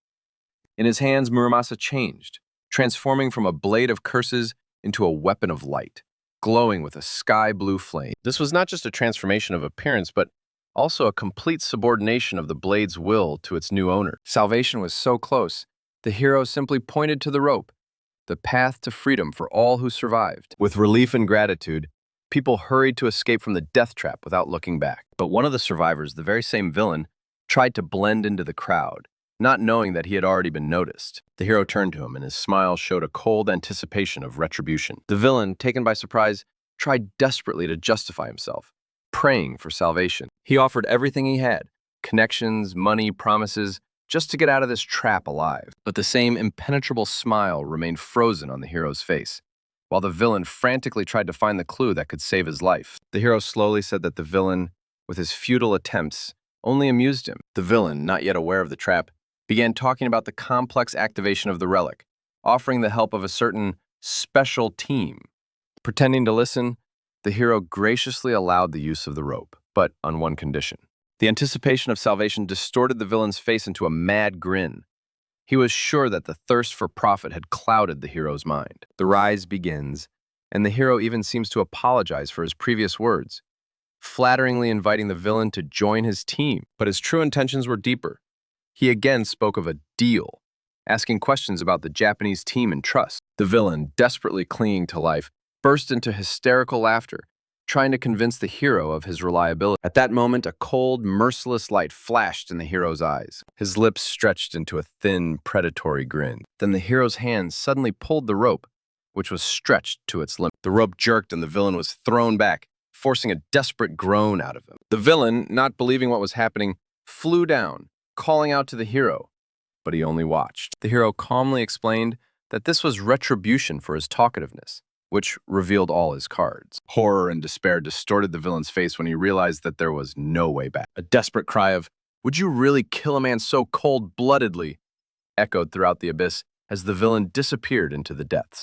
In his hands, Muramasa changed, transforming from a blade of curses into a weapon of light, glowing with a sky-blue flame. This was not just a transformation of appearance, but also a complete subordination of the blade's will to its new owner. Salvation was so close, the hero simply pointed to the rope, the path to freedom for all who survived. With relief and gratitude, people hurried to escape from the death trap without looking back. But one of the survivors, the very same villain, tried to blend into the crowd, not knowing that he had already been noticed. The hero turned to him, and his smile showed a cold anticipation of retribution. The villain, taken by surprise, tried desperately to justify himself, praying for salvation. He offered everything he had, connections, money, promises, just to get out of this trap alive. But the same impenetrable smile remained frozen on the hero's face, while the villain frantically tried to find the clue that could save his life. The hero slowly said that the villain, with his futile attempts, only amused him. The villain, not yet aware of the trap, began talking about the complex activation of the relic, offering the help of a certain special team. Pretending to listen, the hero graciously allowed the use of the rope, but on one condition. The anticipation of salvation distorted the villain's face into a mad grin. He was sure that the thirst for profit had clouded the hero's mind. The rise begins, and the hero even seems to apologize for his previous words, flatteringly inviting the villain to join his team. But his true intentions were deeper. He again spoke of a deal, asking questions about the Japanese team and trust. The villain, desperately clinging to life, burst into hysterical laughter, trying to convince the hero of his reliability. At that moment, a cold, merciless light flashed in the hero's eyes. His lips stretched into a thin, predatory grin. Then the hero's hand suddenly pulled the rope, which was stretched to its limit. The rope jerked and the villain was thrown back, forcing a desperate groan out of him. The villain, not believing what was happening, flew down, calling out to the hero, but he only watched. The hero calmly explained that this was retribution for his talkativeness, which revealed all his cards. Horror and despair distorted the villain's face when he realized that there was no way back. A desperate cry of, "Would you really kill a man so cold-bloodedly?" echoed throughout the abyss as the villain disappeared into the depths.